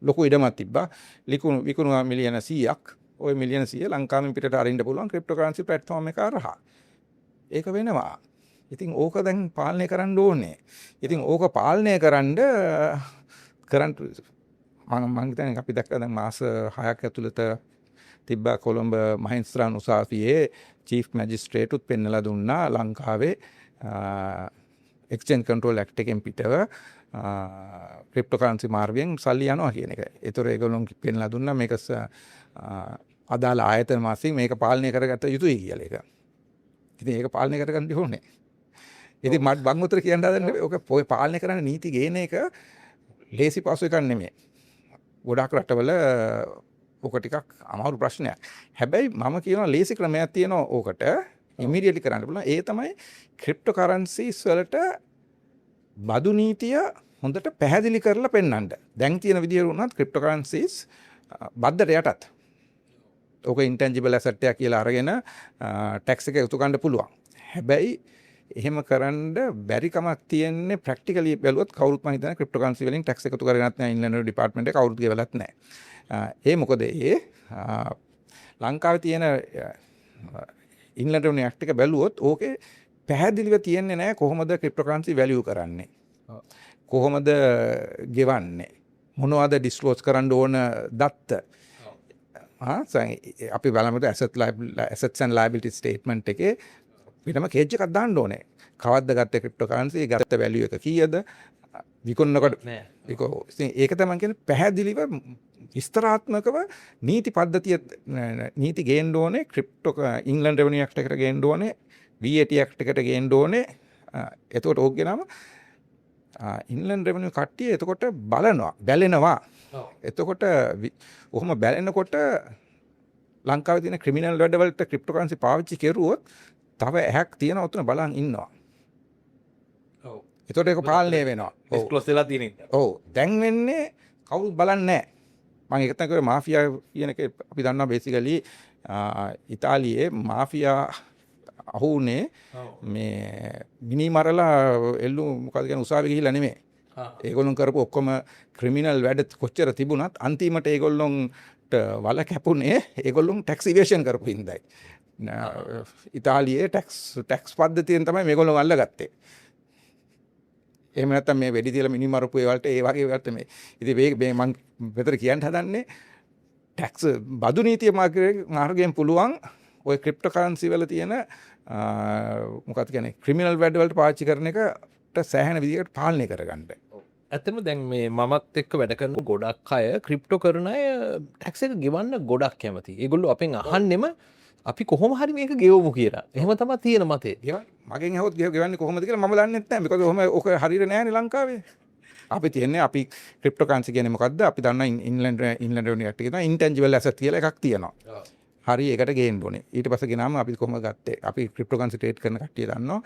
S1: ලොකු ඉඩමක් තිබ්බා විකුණුවා මිලියන 100ක්. ওই මිලියන 100 ලංකාවෙන් පිටට අරින්න පුළුවන් ක්‍රිප්ටෝකරන්සි ප්ලැට්ෆෝම් එක හරහා. ඒක වෙනවා. ඉතින් ඕක දැන් පාලනය කරන්න ඕනේ. ඉතින් ඕක පාලනය කරන්න මම හිතන්නේ අපි දැක්කා දැන් මාස 6ක් ඇතුළත තිබ්බා කොළඹ මහින්ස්ත්‍රාන් උසාවියේ චීෆ් මැජිස්ට්‍රේටුත් පෙන්නලා දුන්නා ලංකාවේ එක්ස්චේන්ජ් කන්ට්‍රෝල් ඇක්ට් එකෙන් පිටව ක්‍රිප්ටෝකරන්සි මාර්ගයෙන් සල්ලි යනවා කියන එක. ඒතර ඒගොල්ලෝ පෙන්නලා දුන්නා මේක අදාළ ආයතන මාසින් මේක පාලනය කරගත යුතුයි කියලා එක. ඉතින් ඒක පාලනය කරගන්න ඕනේ. ඉතින් මට බං උතර කියන්න හදන්නේ ඔක පාලනය කරන්න නීති ගේන එක ලේසි පහසු එකක් නෙමෙයි. ගොඩාක් රටවල ඕක ටිකක් අමාරු ප්‍රශ්නයක්. හැබැයි මම කියනවා ලේසි ක්‍රමයක් තියෙනවා ඕකට ඉමීඩියට්ලි කරන්න පුළුවන්. ඒ තමයි ක්‍රිප්ටෝකරන්සිස් වලට බදු නීතිය හොඳට පැහැදිලි කරලා පෙන්වන්න. දැන් තියෙන විදියට වුණත් ක්‍රිප්ටෝකරන්සිස් බද්දට යටත්. ඕක ඉන්ටැන්ජිබල් ඇසට් එකක් කියලා අරගෙන ටැක්ස් එක උතු ගන්න පුළුවන්. හැබැයි එහෙම කරන්න බැරි කමක් තියෙන්නේ ප්‍රැක්ටිකලි බැලුවොත් කවුරුත් මම හිතන්නේ ක්‍රිප්ටෝකරන්සි වලින් ටැක්ස් එකතු කරගෙනත් නැහැ ඉන්ලන්ඩ් ඩිපාර්ට්මන්ට් එක කවුරුත් ගෙවලත් නැහැ. ඒ මොකද ලංකාවේ තියෙන ඉන්ලන්ඩ් රෙවෙනියු ඇක්ට් එක බැලුවොත් ඕකේ පැහැදිලිව තියෙන්නේ නැහැ කොහොමද ක්‍රිප්ටෝකරන්සි වැලියු කරන්නේ. කොහොමද ගෙවන්නේ. මොනවද ඩිස්ක්ලෝස් කරන්න ඕන දත්ත. අපි බලමු ඇසට්ස් ඇන්ඩ් ලයබිලිටි ස්ටේට්මන්ට් එකේ පිටම කේජ් එකක් දාන්න ඕනේ. කවද්ද ගත්ත ක්‍රිප්ටෝකරන්සි ගත්ත වැලියු එක කීයද? විකුණනකොට ඒක තමයි කියන්නේ පැහැදිලිව විස්තරාත්මකව නීති පද්ධතිය නීති ගේන්න ඕනේ ක්‍රිප්ටෝ ඉංග්ලන්ඩ් රෙවෙනියු ඇක්ට් එකට ගේන්න ඕනේ VAT ඇක්ට් එකට ගේන්න ඕනේ. එතකොට ඕක ගෙනාම ඉංග්ලන්ඩ් රෙවෙනියු කට්ටිය එතකොට බැලෙනවා. එතකොට ඔහොම බැලෙනකොට ලංකාවේ තියෙන ක්‍රිමිනල් වැඩවලට ක්‍රිප්ටෝකරන්සි පාවිච්චි කරුවොත් තව ඇහැක් තියෙන උතන බලන් ඉන්නවා. එතකොට ඒක පාලනය වෙනවා.
S2: ඩිස්ක්ලෝස් වෙලා තියෙන ඉතින්.
S1: දැන් වෙන්නේ කවුරුත් බලන්නේ නැහැ. මම ඒක තමයි කිව්වේ මාෆියා කියන එක අපි දන්නවා බේසිකලි ඉතාලියේ මාෆියා අහුනේ මේ මිනි මරලා එල්ලු මොකද කියන්නේ උසාවි ගිහිල්ලා නෙමෙයි. ඒගොල්ලොන් කරපු ඔක්කොම ක්‍රිමිනල් වැඩ කොච්චර තිබුණත් අන්තිමට ඒගොල්ලොන්ට වල කැපුණේ ඒගොල්ලොන් ටැක්ස් ඉවේෂන් කරපු හින්දායි. ඉතාලියේ ටැක්ස් පද්ධතියෙන් තමයි මේගොල්ලෝ අල්ලගත්තේ. එහෙම නැත්නම් මේ වෙඩි තියලා මිනි මරපු ඒවලට ඒ වගේ ඒවලට මේ ඉතින් මේ මම මෙතන කියන්න හදන්නේ ටැක්ස් බදු නීතිය මාර්ගයෙන් පුළුවන් ඔය ක්‍රිප්ටෝකරන්සි වල තියෙන මොකක්ද කියන්නේ ක්‍රිමිනල් වැඩ වලට පාවිච්චි කරන එකට සෑහෙන විදිහකට පාලනය කරගන්න.
S2: ඇත්තම දැන් මේ මමත් එක්ක වැඩ කරන ගොඩක් අය ක්‍රිප්ටෝ කරන අය ටැක්ස් එක ගෙවන්න ගොඩක් කැමති. ඒගොල්ලෝ අපෙන් අහන්නෙම අපි කොහොම හරි මේක ගෙවමු කියලා. එහෙම තමයි තියෙන මතේ.
S1: මගෙන් අහුවොත් ගෙවන්නේ කොහොමද කියලා මම දන්නේ නැහැ. මොකද ඔහොම ඔක හරියට නැහැ ලංකාවේ. අපි තියන්නේ අපි ක්‍රිප්ටෝකරන්සි කියන්නේ මොකද්ද? අපි දන්නා ඉන්ලන්ඩ් රෙවෙනියු ඇක්ට් එකේ ඉන්ටැන්ජිබල් ඇසට් කියලා එකක් තියෙනවා. හරි ඒකට ගේන්න ඕනේ. ඊට පස්සේ ගෙනාම අපි කොහොමද ගත්තේ? අපි ක්‍රිප්ටෝකරන්සි ට්‍රේඩ් කරන කට්ටිය දන්නවා.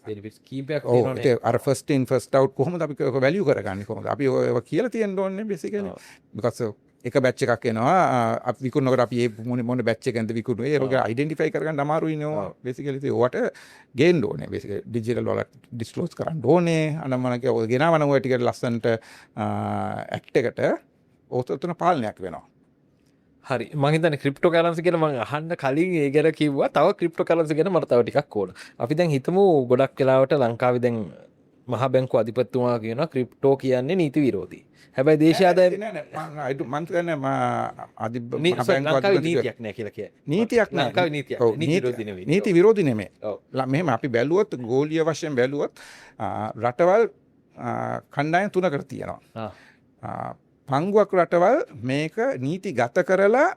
S2: බෙනිෆිට්ස් කීපයක් තියෙනවනේ.
S1: අර ෆස්ට් ඉන් ෆස්ට් අවුට් කොහොමද අපි ඔක වැලියු කරගන්නේ කොහොමද? අපි ඔය කියලා තියෙන්න ඕනේ බේසිකලි. because එක බැච් එකක් එනවා අපි විකුණනකොට අපි මේ මොන බැච් එකෙන්ද විකුණුවේ ඒක අයිඩෙන්ටිෆයි කරගන්න අමාරුයි නේ බේසිකලි ඒක ඔයාට ගේන්න ඕනේ බේසිකලි ඩිජිටල් වල ඩිස්ක්ලෝස් කරන්න ඕනේ අනම්මනක ඔය ගෙනාවන ඔය ටික ලස්සන්ට ඇක්ට් එකට ඔතන පාලනයක් වෙනවා.
S2: හරි මම හිතන්නේ ක්‍රිප්ටෝකරන්සි ගැන මම අහන්න කලින් ඒ ගැන කිව්වා තව ක්‍රිප්ටෝකරන්සි ගැන මට තව ටිකක් ඕන. අපි දැන් හිතමු ගොඩක් වෙලාවට ලංකාවේ දැන් මහ බැංකු අධිපතිතුමා කියනවා ක්‍රිප්ටෝ කියන්නේ නීති විරෝධී. හැබැයි දේශීය ආදායම
S1: මම කියන්නේ
S2: නීතියක් නෑ කියලා කියන්නේ.
S1: නීතියක් නෑ.
S2: ලංකාවේ නීතියක්. නීති විරෝධී නෙවෙයි.
S1: නීති විරෝධී නෙමෙයි. මෙහෙම අපි බැලුවොත් ගෝලීය වශයෙන් බැලුවොත් රටවල් කණ්ඩායම් තුනකට තියෙනවා. පංගුවක් රටවල් මේක නීති ගත කරලා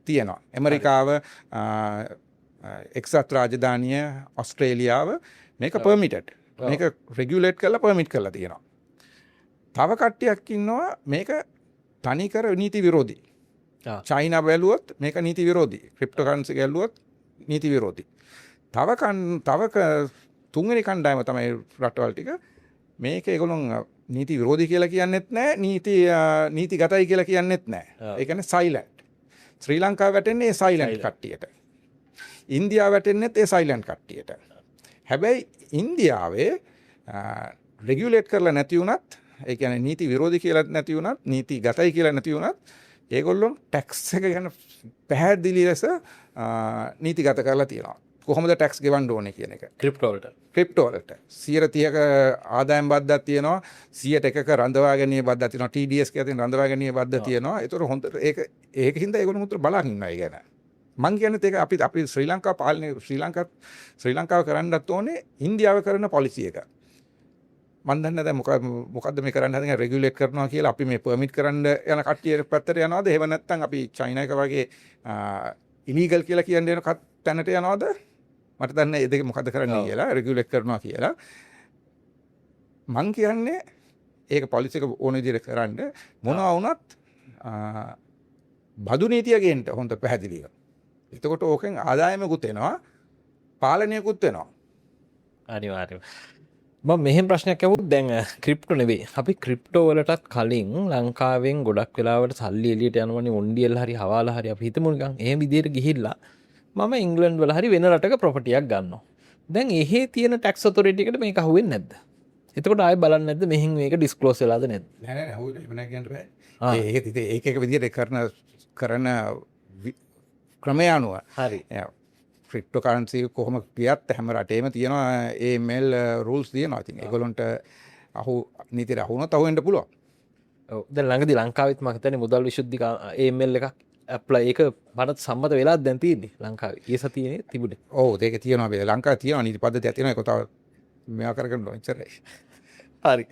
S1: තියෙනවා. ඇමරිකාව එක්සත් රාජධානිය ඔස්ට්‍රේලියාව මේක පර්මිටඩ්. මේක රෙගියුලේට් කරලා පර්මිට් කරලා තියෙනවා. තව කට්ටියක් ඉන්නවා මේක තනිකර නීති විරෝධී. චයිනා බැලුවොත් මේක නීති විරෝධී. ක්‍රිප්ටෝකරන්සි ගැලුවොත් නීති විරෝධී. තව තුන්වෙනි කණ්ඩායම තමයි රටවල් ටික මේක ඒගොල්ලොන් නීති විරෝධී කියලා කියන්නෙත් නැහැ, නීතිගතයි කියලා කියන්නෙත් නැහැ. ඒ කියන්නේ සයිලන්ට්. ශ්‍රී ලංකාව වැටෙන්නේ සයිලන්ට් කට්ටියට. ඉන්දියාව වැටෙන්නේත් ඒ සයිලන්ට් කට්ටියට. හැබැයි ඉන්දියාවේ රෙගියුලේට් කරලා නැති වුණත්, ඒ කියන්නේ නීති විරෝධී කියලා නැති වුණත්, නීති ගතයි කියලා නැති වුණත්, ඒගොල්ලෝ ටැක්ස් එක ගැන පැහැදිලි ලෙස නීතිගත කරලා තියෙනවා. කොහොමද ටැක්ස් ගෙවන්න ඕනේ කියන එක.
S2: ක්‍රිප්ටෝ
S1: වලට 130ක ආදායම් බද්දක් තියෙනවා, 101ක රඳවා ගැනීම බද්දක් තියෙනවා, TDS කියලා තියෙන රඳවා ගැනීම බද්ද තියෙනවා. ඒතර හොඳ ඒකින්ද ඒගොල්ලෝ මුතර බලන් ඉන්නවා ඒ ගැන. මං කියන්නේ ඒක අපි ශ්‍රී ලංකාව පාලනය ශ්‍රී ලංකාව කරන්නත් ඕනේ ඉන්දියාව කරන පොලිසි එක. මන් දන්නේ දැන් මොකද්ද මේ කරන්න හදන්නේ රෙගියුලේට් කරනවා කියලා අපි මේ පර්මිට් කරන්න යන කට්ටිය පැත්තට යනවාද? එහෙම නැත්නම් අපි චයිනා එක වගේ ඉලීගල් කියලා කියන්නේ යන තැනට යනවාද? මට දන්නේ ඒ දෙක මොකද්ද කරන්නේ කියලා රෙගියුලේට් කරනවා කියලා. මං කියන්නේ ඒක පොලිසි එක ඕන විදිහට කරන්න මොනවා වුණත් බදු නීතිය ගේන්න හොඳ පැහැදිලිව. එතකොට ඕකෙන් ආදායමකුත් එනවා, පාලනයකුත් වෙනවා.
S2: අනිවාර්යයෙන්. මම මෙහෙම ප්‍රශ්නයක් අහුවොත් දැන් ක්‍රිප්ටෝ නෙවෙයි. අපි ක්‍රිප්ටෝ වලටත් කලින් ලංකාවෙන් ගොඩක් වෙලාවට සල්ලි එළියට යනවනේ ඔන්ඩියල් හරි හවාලා හරි අපි හිතමු නිකන් එහෙම විදියට ගිහිල්ලා මම ඉංග්ලන්ඩ් වල හරි වෙන රටක ප්‍රොපර්ටියක් ගන්නවා. දැන් එහෙ තියෙන ටැක්ස් ඔතොරිටි එකට මේක අහුවෙන්නේ නැද්ද? එතකොට ආයෙ බලන්නේ නැද්ද මෙහෙන් මේක ඩිස්ක්ලෝස් වෙලාද නැද්ද?
S1: නෑ අහුවෙන්නේ එහෙම නෑ කියන්න බෑ. ඒක විදියට කරන ක්‍රමය අනුව
S2: හරි.
S1: ක්‍රිප්ටෝ කරන්සි කොහොම ගියත් හැම රටේම තියෙනවා ඒ මෙල් රූල්ස් තියෙනවා. ඉතින් ඒගොල්ලන්ට නීතියට අහු වුණොත් අහු වෙන්න පුළුවන්.
S2: ඔව්. දැන් ළඟදී ලංකාවෙත් මම හිතන්නේ මුදල් විශුද්ධික AML එකක් ඇප්ලයි ඒක මට සම්මත වෙලාද දැන් තියෙන්නේ ලංකාවේ. ඊ සතියේ තිබුණේ.
S1: ඔව් ඒක තියෙනවා. ලංකාවේ තියෙනවා නීති පද්ධතියක් තියෙනවා. ඒක තව මේවා කරගෙන යනවා ඉතරයි.
S2: හරි.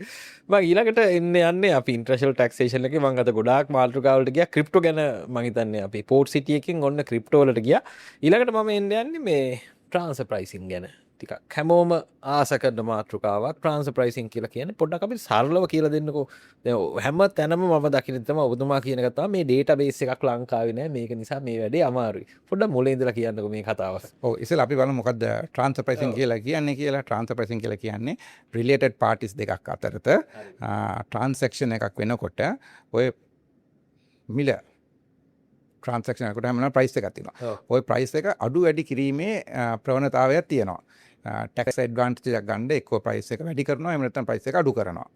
S2: මම ඊළඟට යන්නේ අපි ඉන්ටර්නැෂනල් ටැක්සේෂන් එකේ මම අද ගොඩාක් මාතෘකාවලට ගියා ක්‍රිප්ටෝ ගැන මම හිතන්නේ අපි පෝර්ට් සිටි එකෙන් ඔන්න ක්‍රිප්ටෝ වලට ගියා. ඊළඟට මම යන්නේ මේ ට්‍රාන්ස්ෆර් ප්‍රයිසින් ගැන. ටිකක් හැමෝම ආස කරන මාතෘකාවක් ට්‍රාන්ස්ෆර් ප්‍රයිසින් කියලා කියන්නේ. පොඩ්ඩක් අපි සරලව කියලා දෙන්නකෝ. දැන් හැම තැනම මම දකින්න තමයි ඔබතුමා කියන එක තමයි මේ ඩේටාබේස් එකක් ලංකාවේ නෑ. මේක නිසා මේ වැඩේ අමාරුයි. පොඩ්ඩක් මුලින් ඉඳලා කියන්නකෝ මේ කතාව.
S1: ඔව් ඉතින් අපි බලමු මොකද්ද ට්‍රාන්ස්ෆර් ප්‍රයිසින් කියලා කියන්නේ කියලා. ට්‍රාන්ස්ෆර් ප්‍රයිසින් කියලා කියන්නේ රිලේටඩ් පාර්ටිස් දෙකක් අතරත ට්‍රාන්සැක්ෂන් එකක් වෙනකොට ඔය මිල ට්‍රාන්සැක්ෂන් එකකට හැමෝම ප්‍රයිස් එකක් තියෙනවා. ওই ප්‍රයිස් එක අඩු වැඩි කිරීමේ ප්‍රවණතාවයක් තියෙනවා. ටැක්ස් ඇඩ්වාන්ටේජ් එකක් ගන්න එක්ක ප්‍රයිස් එක වැඩි කරනවා එහෙම නැත්නම් ප්‍රයිස් එක අඩු කරනවා.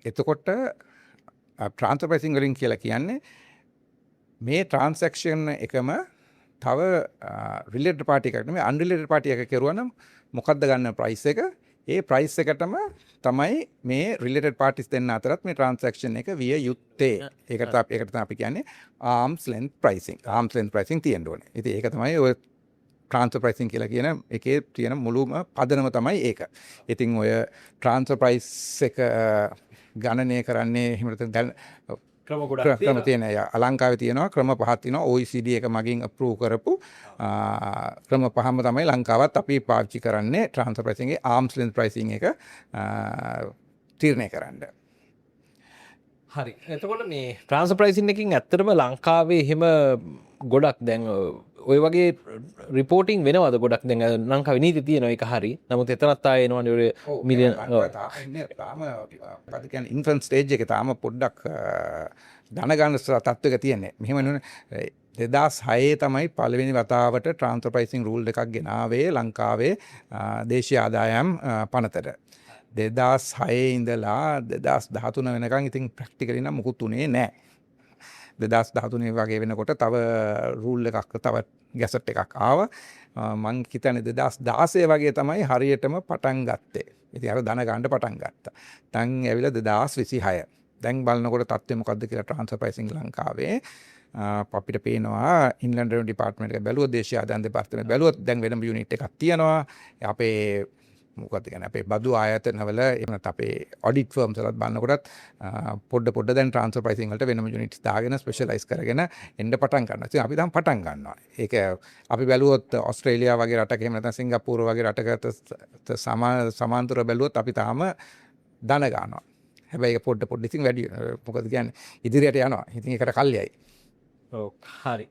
S1: එතකොට ට්‍රාන්ස්ෆර් ප්‍රයිසින් වලින් කියලා කියන්නේ මේ ට්‍රාන්සැක්ෂන් එකම තව රිලේටඩ් පාර්ටි එකකට නෙමෙයි අන්රිලේටඩ් පාර්ටි එකක කරුවනම් මොකද්ද ගන්න ප්‍රයිස් එක ඒ ප්‍රයිස් එකටම තමයි මේ රිලේටඩ් පාර්ටිස් දෙන්න අතරත් මේ ට්‍රාන්සැක්ෂන් එක විය යුත්තේ. ඒකට තමයි අපි කියන්නේ ආම්ස් ලෙන්ත් ප්‍රයිසින්. ආම්ස් ලෙන්ත් ප්‍රයිසින් තියෙන්න ඕනේ. ඉතින් ඒක තමයි ඔය ට්‍රාන්ස්ෆර් ප්‍රයිසින් කියලා කියන එකේ තියෙන මුළුම පදනම තමයි ඒක. ඉතින් ඔය ට්‍රාන්ස්ෆර් ප්‍රයිස් එක ගණනය කරන්නේ එහෙම නැත්නම් දැන්
S2: ක්‍රම ගොඩක්
S1: ක්‍රම තියෙනවා. ලංකාවේ තියෙනවා ක්‍රම පහක් තියෙනවා. OECD එක මගින් අප්‍රූව් කරපු ක්‍රම පහම තමයි ලංකාවත් අපි පාවිච්චි කරන්නේ ට්‍රාන්ස්ෆර් ප්‍රයිසින් එකේ ආම්ස් ලෙන්ත් ප්‍රයිසින් එක තීරණය කරන්න.
S2: හරි. එතකොට මේ ට්‍රාන්ස්ෆර් ප්‍රයිසින් එකකින් ඇත්තටම ලංකාවේ එහෙම ගොඩක් දැන් ඔය වගේ රිපෝටිං වෙනවද ගොඩක් දැන් ලංකාවේ නීති තියෙනවා ඒක හරි. නමුත් එතනත් ආයේ එනවනේ ඔය මිලියන
S1: තාම මොකද කියන්නේ ඉන්ෆන්ට් ස්ටේජ් එකේ තාම පොඩ්ඩක් ධන ගන්න තත්ත්වයක තියෙන්නේ. මෙහෙම නෙවෙයි 2006 තමයි පළවෙනි වතාවට ට්‍රාන්ස්ෆර් ප්‍රයිසින් රූල් එකක් ගෙනාවේ ලංකාවේ දේශීය ආදායම් පනතට. 2006 ඉඳලා 2013 වෙනකන් ඉතින් ප්‍රැක්ටිකලි නම් මුකුත් උනේ නැහැ. 2013 වගේ වෙනකොට තව රූල් එකක් තව ගැසට් එකක් ආවා. මං හිතන්නේ 2016 වගේ තමයි හරියටම පටන් ගත්තේ. ඉතින් අර ධන ගන්න පටන් ගත්තා. දැන් ඇවිල්ලා 2026. දැන් බලනකොට තත්ත්වය මොකද්ද කියලා ට්‍රාන්ස්ෆර් ප්‍රයිසින් ලංකාවේ අපිට පේනවා ඉන්ලන්ඩ් රෙවෙනියු ඩිපාර්ට්මන්ට් එක බැලුවොත් දේශීය ආදායම් දෙපාර්තමේන්තුව බැලුවොත් දැන් වෙනම යුනිට් එකක් තියෙනවා. අපේ මොකක්ද කියන්නේ අපේ බදු ආයතනවල එහෙම නැත්නම් අපේ ඔඩිට් ෆර්ම්ස් වලත් බලනකොටත් පොඩ දැන් ට්‍රාන්ස්ෆර් ප්‍රයිසින් වලට වෙනම යුනිට්ස් දාගෙන ස්පෙෂලායිස් කරගෙන එන්න පටන් ගන්නවා. ඉතින් අපි දැන් පටන් ගන්නවා. ඒක අපි බැලුවොත් ඕස්ට්‍රේලියාව වගේ රටක එහෙම නැත්නම් සිංගප්පූරු වගේ රටකට සමාන්තර බැලුවොත් අපි තාම ධන ගන්නවා. හැබැයි ඒක පොඩ ඉතින් වැඩි මොකද කියන්නේ ඉදිරියට යනවා. ඉතින් ඒකට කල්යයි.
S2: ඔව් හරි.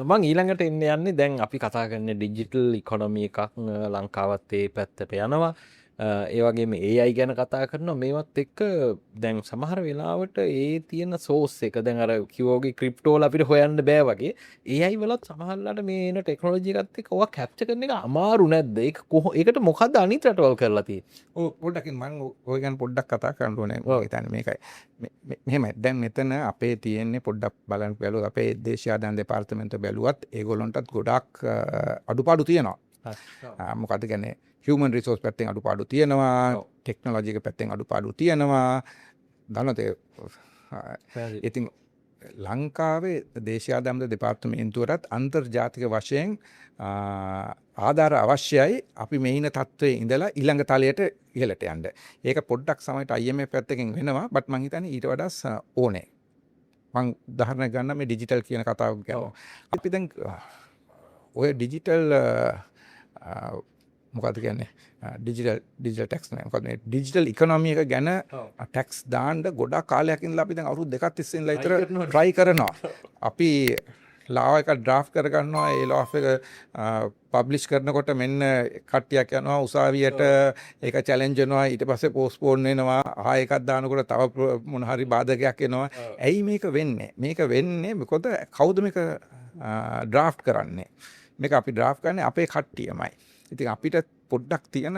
S2: මං ඊළඟට යන්නේ දැන් අපි කතා කරන්නේ ඩිජිටල් ඉකොනොමි එකක් ලංකාවත් ඒ පැත්තට යනවා. ඒ වගේම AI ගැන කතා කරනවා. මේවත් එක්ක දැන් සමහර වෙලාවට ඒ තියෙන සෝස් එක දැන් අර කිව්වෝගේ ක්‍රිප්ටෝ වල අපිට හොයන්න බෑ වගේ AI වලත් සමහරලාට මේ එන ටෙක්නොලොජි එකත් එක්ක ඔවා කැප්චර් කරන එක අමාරු නැද්ද? ඒකට මොකද්ද අනිත් රටවල් කරලා තියෙන්නේ?
S1: ඔව් පොඩ්ඩක් මම ඔය ගැන පොඩ්ඩක් කතා කරන්න ඕනේ. මම හිතන්නේ මේකයි. මෙහෙමයි. දැන් මෙතන අපේ තියෙන්නේ පොඩ්ඩක් බලන්න බැලුවොත් අපේ දේශීය ආදායම් දෙපාර්තමේන්තුව බැලුවත් ඒගොල්ලන්ටත් ගොඩක් අඩුපාඩු තියෙනවා. මොකද කියන්නේ human resource පැත්තෙන් අඩුපාඩු තියෙනවා, ටෙක්නොලොජි එක පැත්තෙන් අඩුපාඩු තියෙනවා. දන්නවද ඉතින් ලංකාවේ දේශීය ආදායම් දෙපාර්තමේන්තුවටත් අන්තර්ජාතික වශයෙන් ආධාර අවශ්‍යයි අපි මේ ඉන්න තත්ත්වයේ ඉඳලා ඊළඟ තලයට ඉහළට යන්න. ඒක පොඩ්ඩක් සමහරට IMF පැත්තකින් වෙනවා. බට් මං හිතන්නේ ඊට වඩා ඕනේ. මං උදාහරණයක් ගන්න මේ ඩිජිටල් කියන කතාව ගැන. අපි දැන් ඔය ඩිජිටල් මොකද කියන්නේ ඩිජිටල් ටැක්ස් නේ මොකද මේ ඩිජිටල් ඉකොනොමි එක ගැන ටැක්ස් දාන්න ගොඩක් කාලයක් ඉඳලා අපි දැන් අවුරුදු දෙකක් තිස්සේ ඉඳලා විතර try කරනවා. අපි ලාව එක ඩ්‍රාෆ්ට් කර ගන්නවා. ඒ ලාව එක පබ්ලිෂ් කරනකොට මෙන්න කට්ටියක් යනවා උසාවියට ඒක චැලෙන්ජ් වෙනවා. ඊට පස්සේ පෝස්ට්පෝන් වෙනවා. ආයෙ එකක් දානකොට තව මොන හරි බාධකයක් එනවා. ඇයි මේක වෙන්නේ? මේක වෙන්නේ මොකද කවුද මේක ඩ්‍රාෆ්ට් කරන්නේ? මේක අපි ඩ්‍රාෆ්ට් කරන්නේ අපේ කට්ටියමයි. ඉතින් අපිට පොඩ්ඩක් තියෙන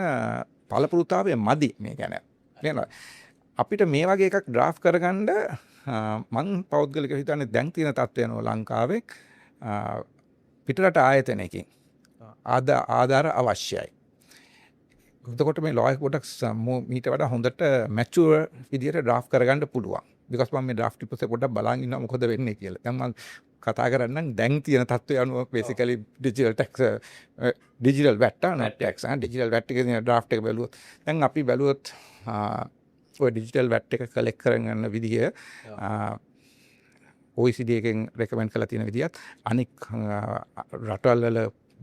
S1: පළපුරුතාවය මදි මේ ගැන. නේද? අපිට මේ වගේ එකක් ඩ්‍රාෆ්ට් කරගන්න මං පෞද්ගලිකව හිතන්නේ දැන් තියෙන තත්ත්වය නෝ ලංකාවේ පිටරට ආයතනයකින් ආධාර අවශ්‍යයි. එතකොට මේ ලෝයර් පොඩක් මීට වඩා හොඳට මැචුවර් විදියට ඩ්‍රාෆ්ට් කරගන්න පුළුවන්. because මම මේ ඩ්‍රාෆ්ට් ටිප්ස් එක පොඩ්ඩක් බලන් ඉන්නවා මොකද වෙන්නේ කියලා. දැන් මම කතා කරන්නම් දැන් තියෙන තත්ත්වය අනුව basically digital tax digital VAT tax digital VAT එකේ තියෙන ඩ්‍රාෆ්ට් එක බැලුවොත් දැන් අපි බැලුවොත් ඔය digital VAT එක කලෙක්ට් කරගන්න විදිය OECD එකෙන් රෙකමෙන්ඩ් කරලා තියෙන විදියත් අනික් රටවල් වල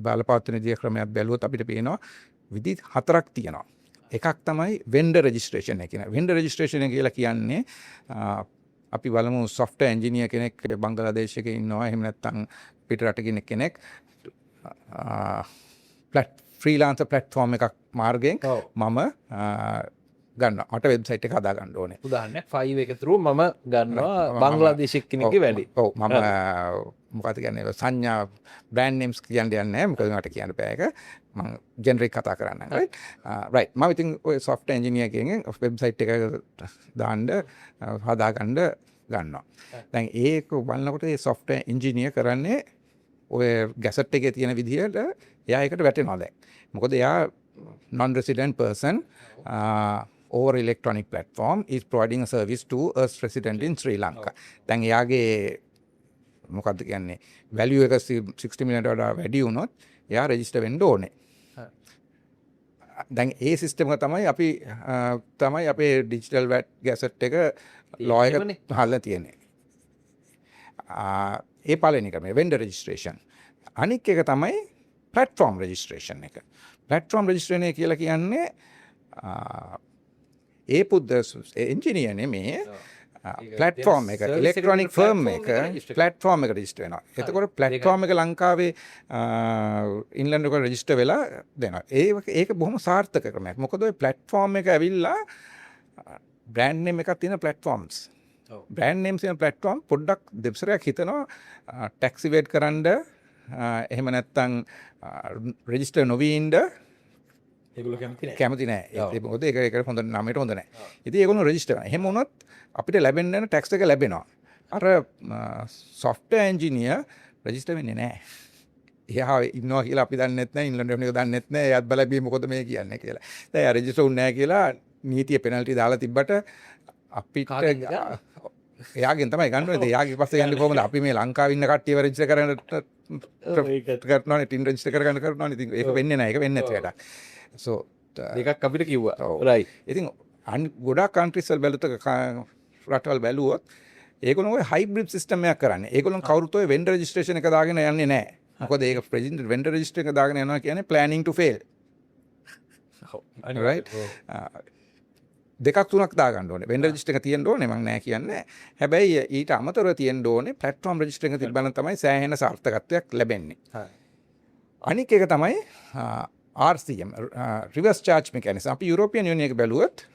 S1: බලපවත්වන විදිය ක්‍රමයක් බැලුවොත් අපිට පේනවා විදි 4ක් තියෙනවා. එකක් තමයි vendor registration එක කියන. vendor registration එක කියලා කියන්නේ අපි බලමු software engineer කෙනෙක් බංගලාදේශ එකේ ඉන්නවා. එහෙම නැත්නම් පිට රටකින් කෙනෙක් freelancer platform එකක් මාර්ගයෙන් මම ගන්නවා. මට වෙබ්සයිට් එක හදා ගන්න ඕනේ.
S2: උදාහරණයක් 5 එක through මම ගන්නවා බංග්ලාදේශ කෙනෙක්ගේ වැඩි.
S1: ඔව් මම මොකක්ද කියන්නේ සංඥා brand names කියන්න යන්නේ නැහැ. මොකද මට කියන්න බෑ ඒක. මම ජෙනරික් කතා කරන්නම්. right. මම ඉතින් ඔය software engineer කෙනෙක් වෙබ්සයිට් එක දාන්න හදා ගන්නවා. දැන් ඒක බලනකොට ඒ software engineer කරන්නේ ඔය ගැසට් එකේ තියෙන විදිහට එයා ඒකට වැටෙනවා දැන්. මොකද එයා non-resident person over electronic platform is providing a service to us resident in Sri Lanka. දැන් එයාගේ මොකද්ද කියන්නේ value එක 60 million වඩා වැඩි වුණොත් එයා register වෙන්න ඕනේ. දැන් ඒ සිස්ටම් එක තමයි අපේ digital VAT ගැසට් එක law එක හදලා තියෙන්නේ. ඒ පළවෙනි ක්‍රමය vendor registration. අනික් එක තමයි platform registration එක. platform registration එක කියලා කියන්නේ ඒ පුද්ද එන්ජිනියර් නෙමේ platform එක electronic firm එක platform එක register වෙනවා. එතකොට platform එක ලංකාවේ ඉන්ලන්ඩ් එක register වෙලා දෙනවා. ඒක බොහොම සාර්ථක ක්‍රමයක්. මොකද ඔය platform එක ඇවිල්ලා brand name එකක් තියෙන platforms. brand names තියෙන platform පොඩ්ඩක් දෙපසරයක් හිතනවා tax evade කරන්න එහෙම නැත්නම් register නොවී ඉන්න
S2: ඒගොල්ලෝ
S1: කැමති නෑ. ඒක මොකද ඒක හොඳ නමයට හොඳ නෑ. ඉතින් ඒගොල්ලෝ රෙජිස්ටර් කරනවා. එහෙම වුණොත් අපිට ලැබෙන්න යන ටැක්ස් එක ලැබෙනවා. අර software engineer රෙජිස්ටර් වෙන්නේ නෑ. එයා ඉන්නවා කියලා අපි දන්නෙත් නෑ. ඉන්ලන්ඩ් එක දන්නෙත් නෑ. එයාත් බලපිය මොකද මේ කියන්නේ කියලා. දැන් එයා රෙජිස්ටර් වුනේ නෑ කියලා නීතිය පෙනල්ටි දාලා තිබ්බට අපිට එයාගෙන් තමයි ගන්න ඕනේ. එයාගේ පස්සේ යන්නේ කොහොමද? අපි මේ ලංකාවේ ඉන්න කට්ටියව රෙජිස්ටර් කරන්න කරනවා ටින් රෙජිස්ටර් කරගන්න කරනවා. ඉතින් ඒක වෙන්නේ නෑ. ඒක වෙන්නේ නැති වැඩක්. so
S2: දෙකක් අපිට කිව්වා. right.
S1: ඉතින් ගොඩාක් countries වල බැලුවොත් රටවල් බැලුවොත් ඒගොල්ලෝ ඔය hybrid system එකක් කරන්නේ. ඒගොල්ලෝ කවුරුත් ඔය vendor registration එක දාගෙන යන්නේ නැහැ. මොකද ඒක vendor registration එක දාගෙන යනවා කියන්නේ planning to fail. right. දෙකක් තුනක් දාගන්න ඕනේ. vendor register එක තියෙන්න ඕනේ මම නෑ කියන්නේ. හැබැයි ඊට අමතරව තියෙන්න ඕනේ platform register එක තිබ්බනම් තමයි සෑහෙන සාර්ථකත්වයක් ලැබෙන්නේ. අනික් එක තමයි RCM රිවර්ස් චාර්ජ් මෙකැනිසම් අපි යුරෝපියන් යුනියන් එක බැලුවොත්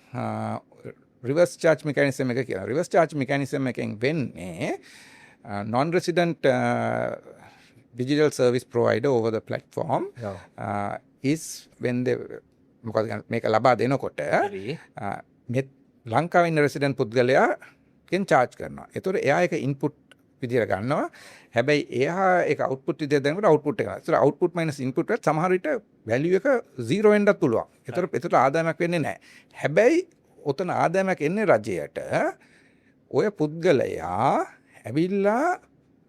S1: රිවර්ස් චාර්ජ් මෙකැනිසම් එක කියන රිවර්ස් චාර්ජ් මෙකැනිසම් එකෙන් වෙන්නේ non resident digital service provider over the platform is when they මොකද මේක ලබා දෙනකොට මේ ලංකාවේ ඉන්න රෙසිඩන්ට් පුද්ගලයාගෙන් charge කරනවා. ඒතකොට එයා එක input විදියට ගන්නවා. හැබැයි එයා ඒක output විදියට දෙනකොට output එක. ඒතකොට output minus input වල සමහර විට value එක 0 වෙන්නත් පුළුවන්. ඒතකොට ආදායමක් වෙන්නේ නැහැ. හැබැයි ඔතන ආදායමක් එන්නේ රජයට. ඔය පුද්ගලයා ඇවිල්ලා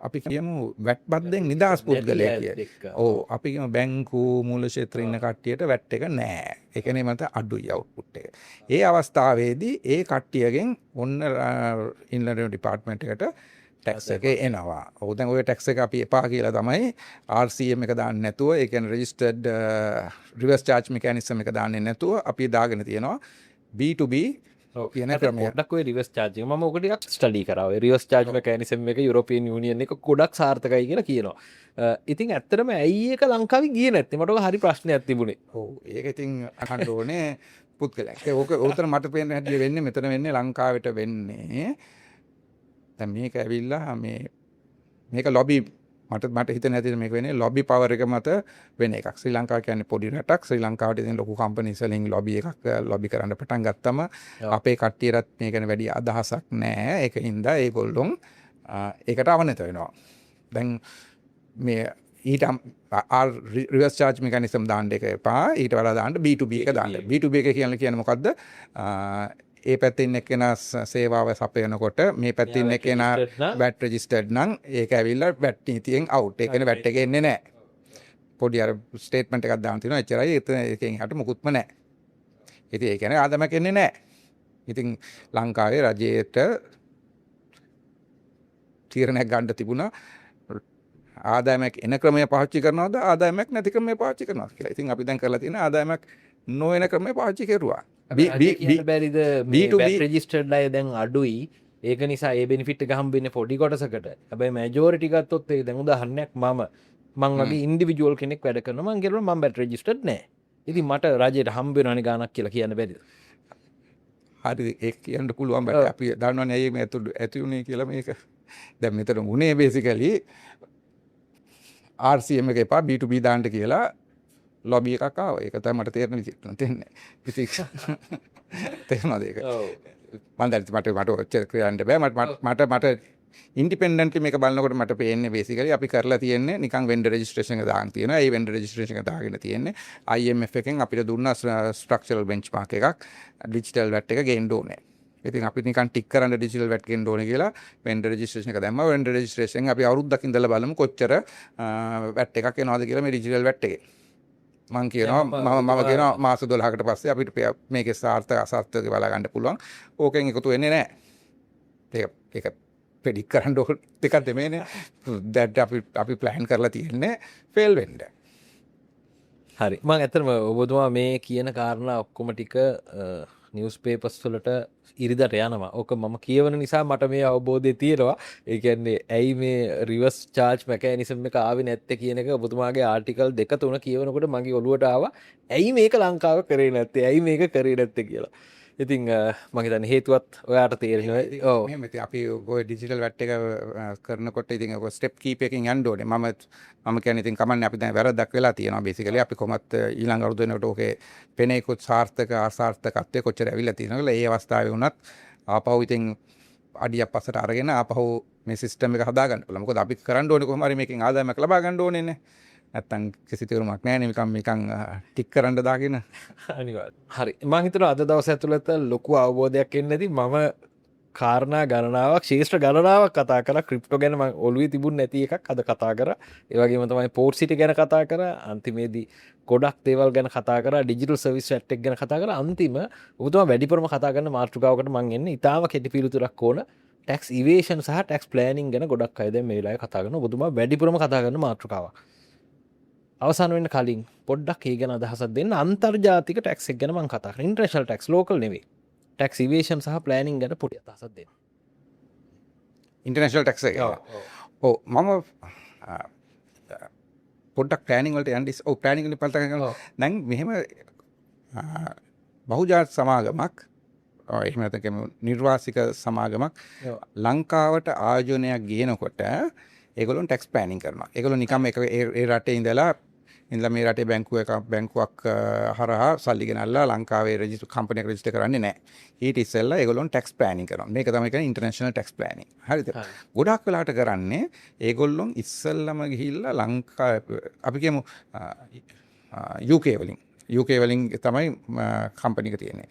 S1: අපි කියමු වැට් බද්දෙන් නිදහස් පුද්ගලයා කියලා. ඔව් අපි කියමු බැංකු මූල ක්ෂේත්‍රේ ඉන්න කට්ටියට වැට් එක නැහැ. ඒ කියන්නේ මත අඩුයි අවුට්පුට් එක. ඒ අවස්ථාවේදී ඒ කට්ටියගෙන් ඔන්න ඉන්ලන්ඩ් ඩිපාර්ට්මන්ට් එකට ටැක්ස් එක එනවා. ඔව් දැන් ওই ටැක්ස් එක අපි එපා කියලා තමයි RCM එක දාන්න නැතුව ඒ කියන්නේ රෙජිස්ටර්ඩ් රිවර්ස් චාර්ජ් මෙකැනිසම් එක දාන්නේ නැතුව අපි දාගෙන තියෙනවා B2B කියන ක්‍රමය.
S2: පොඩ්ඩක් ඔය රිවර්ස් චාර්ජ් එක මම ඔක ටිකක් ස්ටඩි කරා. ඔය රිවර්ස් චාර්ජ් මෙකැනිසම් එක යුරෝපියන් යුනියන් එක ගොඩක් සාර්ථකයි කියලා කියනවා. ඉතින් ඇත්තටම ඇයි ඒක ලංකාවේ ගියේ නැත්තේ? මට ඔක හරි ප්‍රශ්නයක් තිබුණේ.
S1: ඔව් ඒක ඉතින් අහන්න ඕනේ පුද්ගලයා. ඒක උතර මට පේන හැටි වෙන්නේ මෙතන වෙන්නේ ලංකාවට වෙන්නේ. දැන් මේක ඇවිල්ලා මේක ලොබි මට හිතෙන හැටියට මේක වෙන්නේ ලොබි පවර් එක මත වෙන එකක්. ශ්‍රී ලංකාව කියන්නේ පොඩි රටක්. ශ්‍රී ලංකාවට ඉතින් ලොකු කම්පනීස් වලින් ලොබි එකක් ලොබි කරන්න පටන් ගත්තම අපේ කට්ටියටත් මේක ගැන වැඩි අදහසක් නැහැ. ඒකින්ද ඒගොල්ලොන් ඒකට අවනත වෙනවා. දැන් මේ ඊට රිවර්ස් චාර්ජ් මෙකැනිසම් දාන්න එක එපා. ඊට වඩා දාන්න B2B එක දාන්න. B2B එක කියන්නේ මොකද්ද? ඒ පැත්තේ ඉන්න එක්කෙනා සේවාව සපයනකොට මේ පැත්තේ ඉන්න එක්කෙනා VAT registered නම් ඒක ඇවිල්ලා VAT නීතියෙන් out. ඒ කියන්නේ VAT එක එන්නේ නැහැ. පොඩි අර ස්ටේට්මන්ට් එකක් දාන්න තියෙනවා. එච්චරයි. ඒකෙන් යට මුකුත්ම නැහැ. ඉතින් ඒ කියන්නේ ආදායමක් එන්නේ නැහැ. ඉතින් ලංකාවේ රජයට තීරණයක් ගන්න තිබුණා ආදායමක් එන ක්‍රමය පාවිච්චි කරනවද ආදායමක් නැති ක්‍රමය පාවිච්චි කරනවද කියලා. ඉතින් අපි දැන් කරලා තියෙන ආදායමක් නොවන ක්‍රමය පාවිච්චි කරුවා.
S2: බැරිද මේ රෙජිස්ටර්ඩ් අය දැන් අඩුයි. ඒක නිසා ඒ බෙනිෆිට් එක හම්බෙන්නේ පොඩි කොටසකට. හැබැයි මැජොරිටි ගත්තොත් ඒක දැන් උදාහරණයක් මම වගේ ඉන්ඩිවිජුවල් කෙනෙක් වැඩ කරනවා. මම කියනවා මම බැට් රෙජිස්ටර්ඩ් නැහැ. ඉතින් මට රජයට හම්බ වෙනවනේ ගාණක් කියලා කියන්න බැරිද?
S1: හරි ඒක කියන්න පුළුවන්. බට අපි දන්නවනේ ඇයි මේ ඇති උනේ කියලා මේක. දැන් මෙතන උනේ බේසිකලි RCM එක එපා B2B දාන්න කියලා ලොබි එකක් ආවා. ඒක තමයි මට තේරෙන විදිහට තේන්නේ. ඉතින් තේරෙනවද ඒක? ඔව්. මම දැන් මට ඔච්චර කියන්න බෑ. මට ඉන්ඩිපෙන්ඩන්ට්ලි මේක බලනකොට මට පේන්නේ බේසිකලි අපි කරලා තියෙන්නේ නිකන් වෙන්ඩර් රෙජිස්ට්‍රේෂන් එක දාගෙන තියෙනවා. ඒ වෙන්ඩර් රෙජිස්ට්‍රේෂන් එක දාගෙන තියෙන්නේ IMF එකෙන් අපිට දුන්න ස්ට්‍රක්චරල් බෙන්ච්මාර්ක් එකක් ඩිජිටල් VAT එක ගේන්න ඕනේ. ඉතින් අපි නිකන් ටික් කරන්න ඩිජිටල් VAT ගේන්න ඕනේ කියලා වෙන්ඩර් රෙජිස්ට්‍රේෂන් එක දැම්මා. වෙන්ඩර් රෙජිස්ට්‍රේෂන් අපි අවුරුද්දක් ඉඳලා බලමු කොච්චර VAT එකක් එනවද කියලා මේ ඩිජිටල් VAT එකේ. මං කියනවා මම කියනවා මාස 12කට පස්සේ අපිට මේකේ සාර්ථක අසාර්ථක බලා ගන්න පුළුවන්. ඕකෙන් එකතු වෙන්නේ නැහැ. ඒක ප්‍රෙඩික්ට් කරන්න ඕන දෙකක් දෙමේනේ. දැන් අපි ප්ලෑන් කරලා තියෙන්නේ ෆේල් වෙන්න.
S2: හරි. මම ඇත්තටම ඔබතුමා මේ කියන කාරණා ඔක්කොම ටික නිවුස් පේපර්ස් වලට ඉරිදට යනවා. ඕක මම කියවන නිසා මට මේ අවබෝධය තියෙනවා. ඒ කියන්නේ ඇයි මේ රිවර්ස් චාර්ජ් මෙකැනිසම් එක ආවේ නැත්තේ කියන එක ඔබතුමාගේ ආටිකල් 2 3 කියවනකොට මගේ ඔළුවට ආවා. ඇයි මේක ලංකාව කරේ නැත්තේ? ඇයි මේක කරේ නැත්තේ කියලා. ඉතින් මම හිතන්නේ හේතුවත් ඔයාට තේරෙනවා. ඔව්.
S1: මෙහෙම ඉතින් අපි ඔය ඩිජිටල් වැට් එක කරනකොට ඉතින් ඔය ස්ටෙප් කීප එකකින් යන්න ඕනේ. මම කියන්නේ ඉතින් කමන්නේ අපි දැන් වැරද්දක් වෙලා තියෙනවා බේසිකලි. අපි කොහොමත් ඊළඟ අවුරුදු වෙනකොට ඕකේ පෙනේකුත් සාර්ථක අසාර්ථකත්වයේ කොච්චර ඇවිල්ලා තියෙනවද කියලා ඒ අවස්ථාවේ වුණත් ආපහු ඉතින් අඩියක් පස්සට අරගෙන ආපහු මේ සිස්ටම් එක හදා ගන්න ඕන. මොකද අපි කරන්න ඕනේ කොහොම හරි මේකෙන් ආදායමක් ලබා ගන්න ඕනේනේ. නැත්තම් කිසි තේරුමක් නැහැ නේ නිකන් ටික් කරන්න දාගෙන.
S2: අනිවාර්යයෙන්. හරි. මම හිතනවා අද දවස් ඇතුළත ලොකු අවබෝධයක් එන්න ඇති. මම කාරණා ගණනාවක් ශේෂ්ත්‍ර ගණනාවක් කතා කරා. ක්‍රිප්ටෝ ගැන මම ඔළුවේ තිබුණ නැති එකක් අද කතා කරා. ඒ වගේම තමයි පෝට් සිටි ගැන කතා කරා. අන්තිමේදී ගොඩක් දේවල් ගැන කතා කරා. ඩිජිටල් සර්විස් සෙට් එක ගැන කතා කරා. අන්තිම ඔබතුමා වැඩිපුරම කතා කරන මාතෘකාවකට මම එන්නේ. ඊටාම කෙටි පිළිතුරක් ඕන. ටැක්ස් ඉවේෂන් සහ ටැක්ස් ප්ලෑනින් ගැන ගොඩක් අය දැන් මේ වෙලාවේ කතා කරනවා. ඔබතුමා වැඩිපුරම කතා කරන මාතෘකාවක්. අවසාන වෙන්න කලින් පොඩ්ඩක් ඒ ගැන අදහසක් දෙන්න. අන්තර්ජාතික ටැක්ස් එක ගැන මම කතා කරා. ඉන්ටර්නැෂනල් ටැක්ස් ලෝකල් නෙවෙයි. ටැක්ස් ඉවේෂන් සහ ප්ලෑනින් ගැන පොඩි අදහසක් දෙන්න.
S1: ඉන්ටර්නැෂනල් ටැක්ස් එක. ඔව් මම පොඩ්ඩක් ප්ලෑනින් වලට යන්න ඔව් ප්ලෑනින් වලින් පළත ගන්න.
S2: ඔව්.
S1: දැන් මෙහෙම බහුජාත සමාගමක් එහෙම නැත්නම් නිර්වාසික සමාගමක්
S2: ඔව්.
S1: ලංකාවට ආයෝජනයක් ගේනකොට ඒගොල්ලොන් ටැක්ස් ප්ලෑනින් කරනවා. ඒගොල්ලෝ නිකම්ම ඒ රටේ ඉඳලා මේ රටේ බැංකුවක් හරහා සල්ලි ගෙනල්ලා ලංකාවේ කම්පැනි එක රෙජිස්ටර් කරන්නේ නැහැ. ඊට ඉස්සෙල්ලා ඒගොල්ලොන් ටැක්ස් ප්ලෑනින් කරනවා. මේක තමයි කියන්නේ ඉන්ටර්නැෂනල් ටැක්ස් ප්ලෑනින්. හරිද? ගොඩක් වෙලාවට කරන්නේ ඒගොල්ලොන් ඉස්සෙල්ලාම ගිහිල්ලා අපි කියමු UK වලින් තමයි කම්පැනි එක තියෙන්නේ.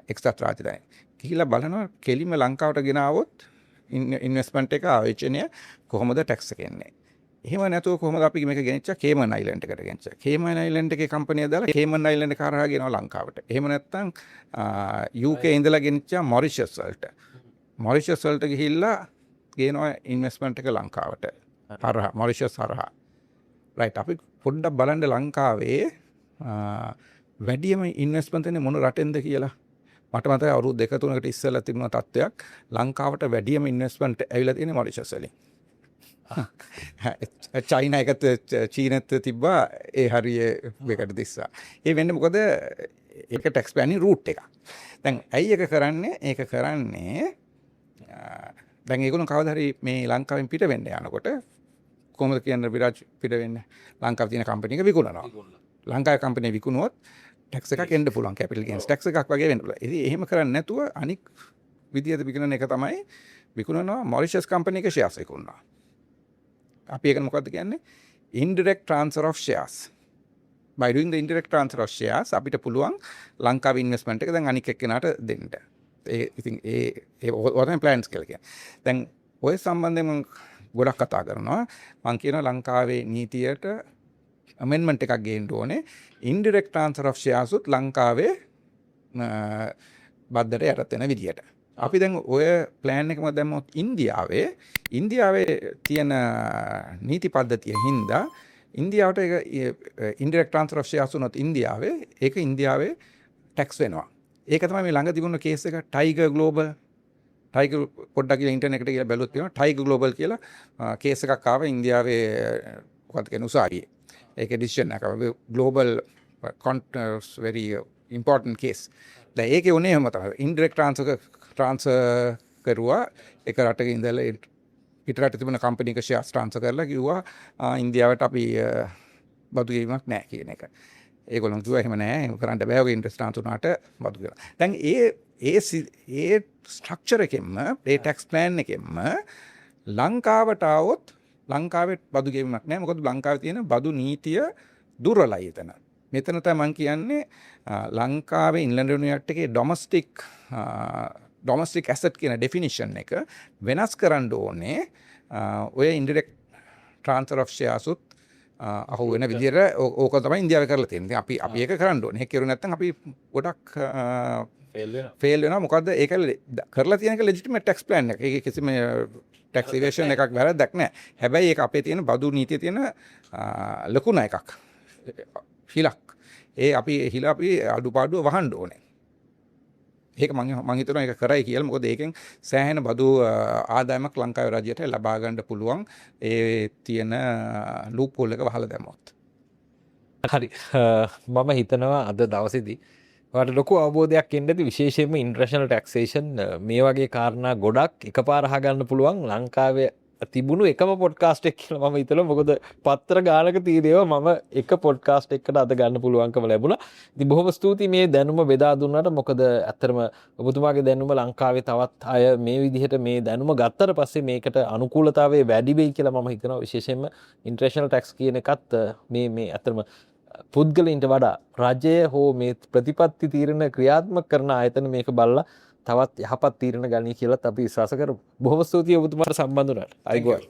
S1: එක්ස්ට්‍රා රාජධානි. ගිහිල්ලා බලනවා කෙලිම ලංකාවට ගෙනාවොත් ඉන්වෙස්ට්මන්ට් එක ආයෝජනය කොහොමද ටැක්ස් එක එන්නේ. එහෙම නැතුව කොහොමද අපි මේක ගෙනිච්චා කේමන් අයිලන්ඩ් එකට ගෙනිච්චා. කේමන් අයිලන්ඩ් එකේ කම්පැනිය දාලා කේමන් අයිලන්ඩ් එක කරා ගෙනවා ලංකාවට. එහෙම නැත්නම් UK ඉඳලා ගෙනිච්චා මොරිෂස් වලට. මොරිෂස් වලට ගිහිල්ලා ගේනවා ඉන්වෙස්ට්මන්ට් එක ලංකාවට. හරහා මොරිෂස් හරහා. රයිට් අපි පොඩ්ඩක් බලන්න ලංකාවේ වැඩියම ඉන්වෙස්ට්මන්ට් එන්නේ මොන රටෙන්ද කියලා. මට මතකයි අවුරුදු 2-3කට ඉස්සෙල්ලා තිබුණ තත්ත්වයක් ලංකාවට වැඩියම ඉන්වෙස්ට්මන්ට් ඇවිල්ලා තියෙන්නේ මොරිෂස් වලින්. චයිනා එකත් චීනෙත් තිබ්බා ඒ හරිය මේකට දිස්සා. ඒ වෙන්නේ මොකද ඒක ටැක්ස් ප්ලෑනින් රූට් එක. දැන් ඇයි ඒක කරන්නේ? ඒක කරන්නේ දැන් ඒගොල්ලෝ කවදා හරි මේ ලංකාවෙන් පිට වෙන්න යනකොට කොහොමද කියන්නේ විරාජ් පිට වෙන්නේ? ලංකාවේ තියෙන කම්පැනි එක විකුණනවා. ලංකාවේ කම්පැනි විකුණුවොත් ටැක්ස් එකක් එන්න පුළුවන් කැපිටල් ගේන්ස් ටැක්ස් එකක් වගේ වෙන්න පුළුවන්. ඉතින් එහෙම කරන්නේ නැතුව අනික් විදියට විකුණන එක තමයි විකුණනවා මොරිෂස් කම්පැනි එකේ ෂෙයාර්ස් විකුණනවා. අපි ඒකට මොකද්ද කියන්නේ? Indirect transfer of shares. By doing the indirect transfer of shares අපිට පුළුවන් ලංකාවේ ඉන්වෙස්ට්මන්ට් එක දැන් අනික් එක්කෙනාට දෙන්න. ඉතින් ඒ ඔතන ප්ලෑන්ස් කියලා කියන්නේ. දැන් ඔය සම්බන්ධයෙන් මම ගොඩක් කතා කරනවා. මම කියනවා ලංකාවේ නීතියට amendment එකක් ගේන්න ඕනේ. Indirect transfer of shares උත් ලංකාවේ බද්දට යටත් වෙන විදියට. අපි දැන් ඔය ප්ලෑන් එකම දැම්මොත් ඉන්දියාවේ තියෙන නීති පද්ධතිය හින්දා ඉන්දියාවට ඒක ඉන්ඩිරෙක්ට් ට්‍රාන්ස්ෆර් ඔෆ් ෂෙයාර්ස් උනොත් ඉන්දියාවේ ටැක්ස් වෙනවා. ඒක තමයි මේ ළඟ තිබුණ කේස් එක ටයිගර් ග්ලෝබල් පොඩ්ඩක් කියලා ඉන්ටර්නෙට් එකට ගිහලා බැලුවොත් තියෙනවා ටයිගර් ග්ලෝබල් කියලා කේස් එකක් ආවා ඉන්දියාවේ මොකක්ද කියන උසාවියේ. ඒකේ ඩිසිෂන් එක ග්ලෝබල් very important case. දැන් ඒකේ උනේ එහෙම තමයි. ඉන්ඩිරෙක්ට් ට්‍රාන්ස්ෆර් කරුවා එක රටක ඉඳලා පිටරට තිබුණ කම්පැනි එක ෂෙයාර්ස් ට්‍රාන්ස්ෆර් කරලා කිව්වා ඉන්දියාවට අපි බදු ගෙවීමක් නැහැ කියන එක. ඒගොල්ලෝ කිව්වා එහෙම නැහැ. එහෙම කරන්න බෑ. ඔය ඉන්ට්‍රස්ට් ට්‍රාන්ස්ෆර් උනාට බදු ගෙවනවා. දැන් ඒ ස්ට්‍රක්චර් එකෙන්ම ඒ ටැක්ස් ප්ලෑන් එකෙන්ම ලංකාවට આવොත් ලංකාවේ බදු ගෙවීමක් නැහැ. මොකද ලංකාවේ තියෙන බදු නීතිය දුර්වලයි එතන. මෙතන තමයි මම කියන්නේ ලංකාවේ ඉන්ලන්ඩ් රෙවිනියු ඇක්ට් එකේ ඩොමස්ටික් ඇසට් කියන ඩෙෆිනිෂන් එක වෙනස් කරන්න ඕනේ. ඔය ඉන්ඩිරෙක්ට් ට්‍රාන්ස්ෆර් ඔෆ් ෂෙයාර්ස් උත් අහු වෙන විදිහට ඕක තමයි ඉන්දියාවේ කරලා තියෙන්නේ. අපි ඒක කරන්න ඕනේ. ඒක කරුවේ නැත්නම් අපි ගොඩක් ෆේල් වෙනවා. මොකද්ද ඒක කරලා තියෙන එක ලෙජිටිමේට් ටැක්ස් ප්ලෑන් එක. ඒක කිසිම ටැක්ස් ඉවේෂන් එකක් වැරද්දක් නැහැ. හැබැයි ඒක අපේ තියෙන බදු නීතියේ තියෙන ලකුණ එකක්. හිලක්. අපි අඩුපාඩුව වහන්න ඕනේ. ඒක මම හිතනවා ඒක කරයි කියලා. මොකද ඒකෙන් සෑහෙන බදු ආදායමක් ලංකාවේ රජයට ලබා ගන්න පුළුවන්. ඒ තියෙන ලූප් හෝල් එක වහලා දැම්මොත්.
S2: හරි. මම හිතනවා අද දවසේදී ඔයාලට ලොකු අවබෝධයක් එන්න ඇති විශේෂයෙන්ම ඉන්ටර්නැෂනල් ටැක්සේෂන් මේ වගේ කාරණා ගොඩක් එකපාර අහගන්න පුළුවන් ලංකාවේ තිබුණු එකම පොඩ්කාස්ට් එක කියලා මම හිතනවා. මොකද පත්‍ර ගානක තියෙනවා මම එක පොඩ්කාස්ට් එකකට අද ගන්න පුළුවන්කම ලැබුණා. ඉතින් බොහොම ස්තුතියි මේ දැනුම බෙදා දුන්නාට. මොකද ඇත්තටම ඔබතුමාගේ දැනුම ලංකාවේ තවත් අය මේ විදිහට මේ දැනුම ගත්තට පස්සේ මේකට අනුකූලතාවය වැඩි වෙයි කියලා මම හිතනවා. විශේෂයෙන්ම ඉන්ටර්නැෂනල් ටැක්ස් කියන එකත් මේ ඇත්තටම පුද්ගලයින්ට වඩා රජය හෝ මේ ප්‍රතිපත්ති තීරණ ක්‍රියාත්මක කරන ආයතන මේක බලලා තවත් යහපත් තීරණ ගනී කියලාත් අපි විශ්වාස කරමු. බොහොම ස්තුතියි ඔබතුමාට සම්බන්ධ වුණාට. අයිබෝන්.